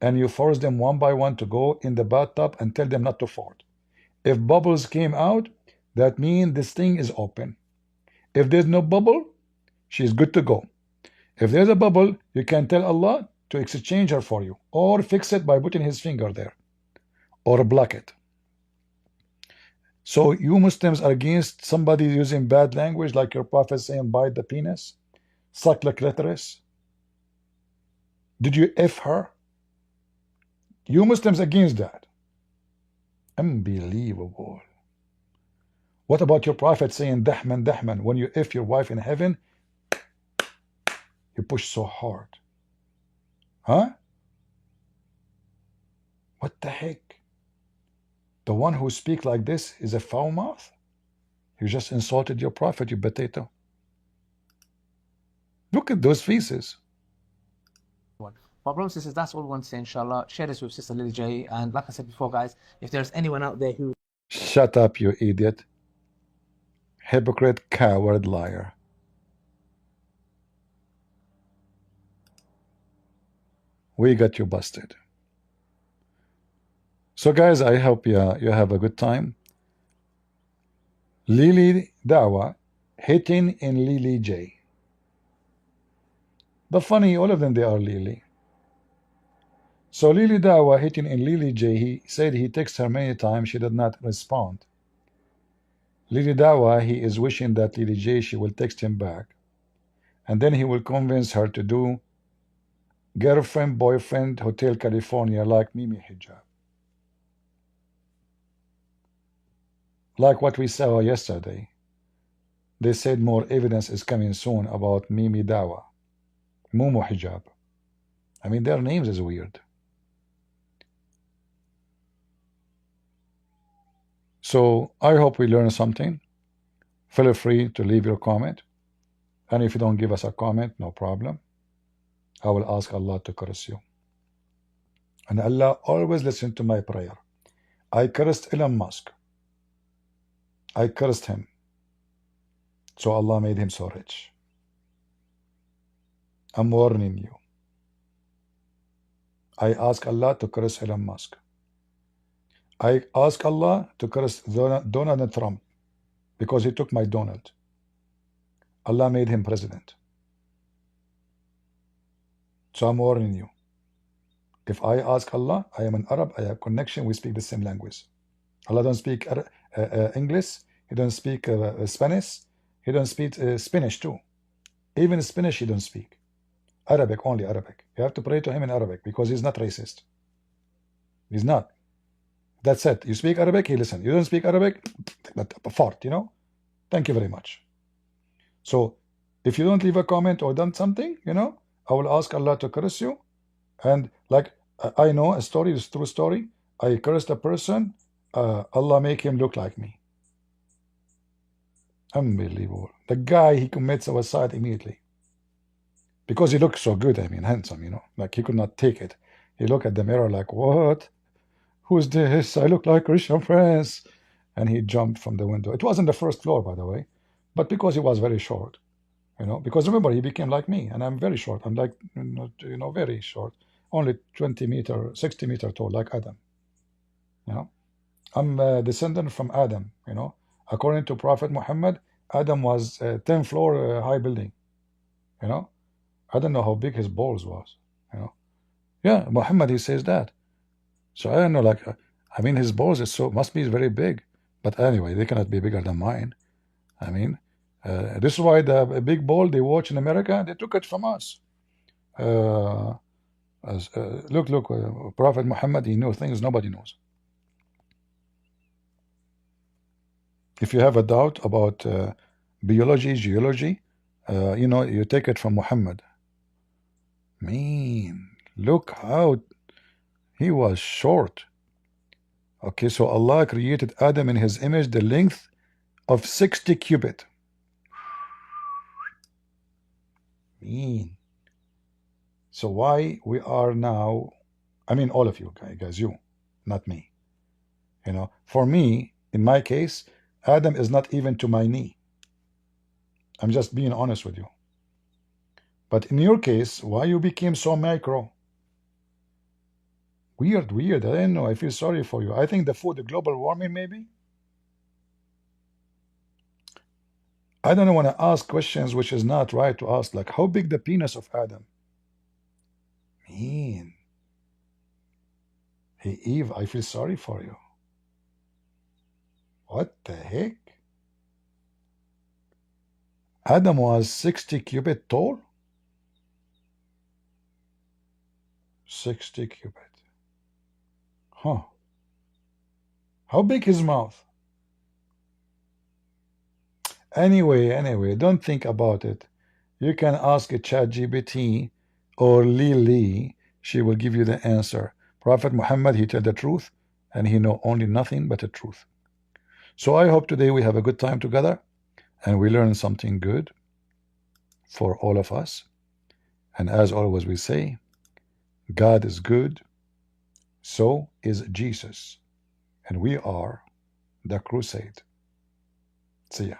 and you force them one by one to go in the bathtub and tell them not to fart. If bubbles came out, that means this thing is open. If there's no bubble, she's good to go. If there's a bubble, you can tell Allah to exchange her for you or fix it by putting his finger there or block it. So you Muslims are against somebody using bad language like your prophet saying bite the penis, suck the clitoris. Did you F her? You Muslims against that. Unbelievable. What about your prophet saying dahman dahman? When you F your wife in heaven, you push so hard. Huh? What the heck? The one who speaks like this is a foul mouth? You just insulted your prophet, you potato. Look at those faces. But brothers and sisters, that's all we want to say, inshallah. Share this with Sister Lily J. And like I said before, guys, if there's anyone out there who... Shut up, you idiot. Hypocrite, coward, liar. We got you busted. So guys, I hope you have a good time. Lily Dawah hitting in Lily J. The funny, all of them, they are Lily. So Lily Dawah hitting in Lily J, he said he texted her many times, she did not respond. Lily Dawah, he is wishing that Lily J, she will text him back. And then he will convince her to do girlfriend, boyfriend, Hotel California like Mimi Hijab. Like what we saw yesterday. They said more evidence is coming soon about Mimi Dawah. Mumu Hijab. I mean, their names is weird. So I hope we learn something. Feel free to leave your comment. And if you don't give us a comment, no problem. I will ask Allah to curse you. And Allah always listen to my prayer. I cursed Elon Musk. I cursed him. So Allah made him so rich. I'm warning you. I ask Allah to curse Elon Musk. I ask Allah to curse Donald Trump because he took my Donald. Allah made him president. So I'm warning you. If I ask Allah, I am an Arab, I have connection, we speak the same language. Allah don't speak English, He don't speak Spanish, He don't speak Spanish too. Even Spanish He don't speak. Arabic, only Arabic. You have to pray to Him in Arabic because He's not racist. He's not. That's it. You speak Arabic, He listen. You don't speak Arabic, but fart, you know. Thank you very much. So, if you don't leave a comment or done something, you know, I will ask Allah to curse you. And like I know a story, it's a true story. I cursed a person, Allah make him look like me. Unbelievable. The guy, he commits suicide immediately. Because he looked so good, I mean, handsome, you know. Like he could not take it. He looked at the mirror like, what? Who's this? I look like Christian Prince. And he jumped from the window. It wasn't the first floor, by the way. But because he was very short. You know, because remember, he became like me, and I'm very short. I'm like, you know, very short. Only 20 meter, 60 meter tall, like Adam. You know, I'm a descendant from Adam. You know, according to Prophet Muhammad, Adam was a 10-floor high building. You know, I don't know how big his balls was. You know, yeah, Muhammad, he says that. So I don't know, like, I mean, his balls is must be very big. But anyway, they cannot be bigger than mine. I mean, this is why the big ball they watch in America, they took it from us. Look, Prophet Muhammad, he knew things nobody knows. If you have a doubt about biology, geology, you know, you take it from Muhammad. Man, look how he was short. Okay, so Allah created Adam in his image, the length of 60 cubit. Mean. So why we are now, I mean all of you guys, you, not me. You know, for me, in my case, Adam is not even to my knee. I'm just being honest with you. But in your case, why you became so micro? Weird. I don't know. I feel sorry for you. I think the food, the global warming maybe. I don't want to ask questions which is not right to ask, like how big the penis of Adam? Man. Hey Eve, I feel sorry for you. What the heck? Adam was 60 cubit tall? 60 cubit. Huh. How big his mouth? Anyway, don't think about it. You can ask a ChatGPT or Lily. She will give you the answer. Prophet Muhammad, he tell the truth, and he know only nothing but the truth. So I hope today we have a good time together, and we learn something good for all of us. And as always we say, God is good, so is Jesus. And we are the crusade. See ya.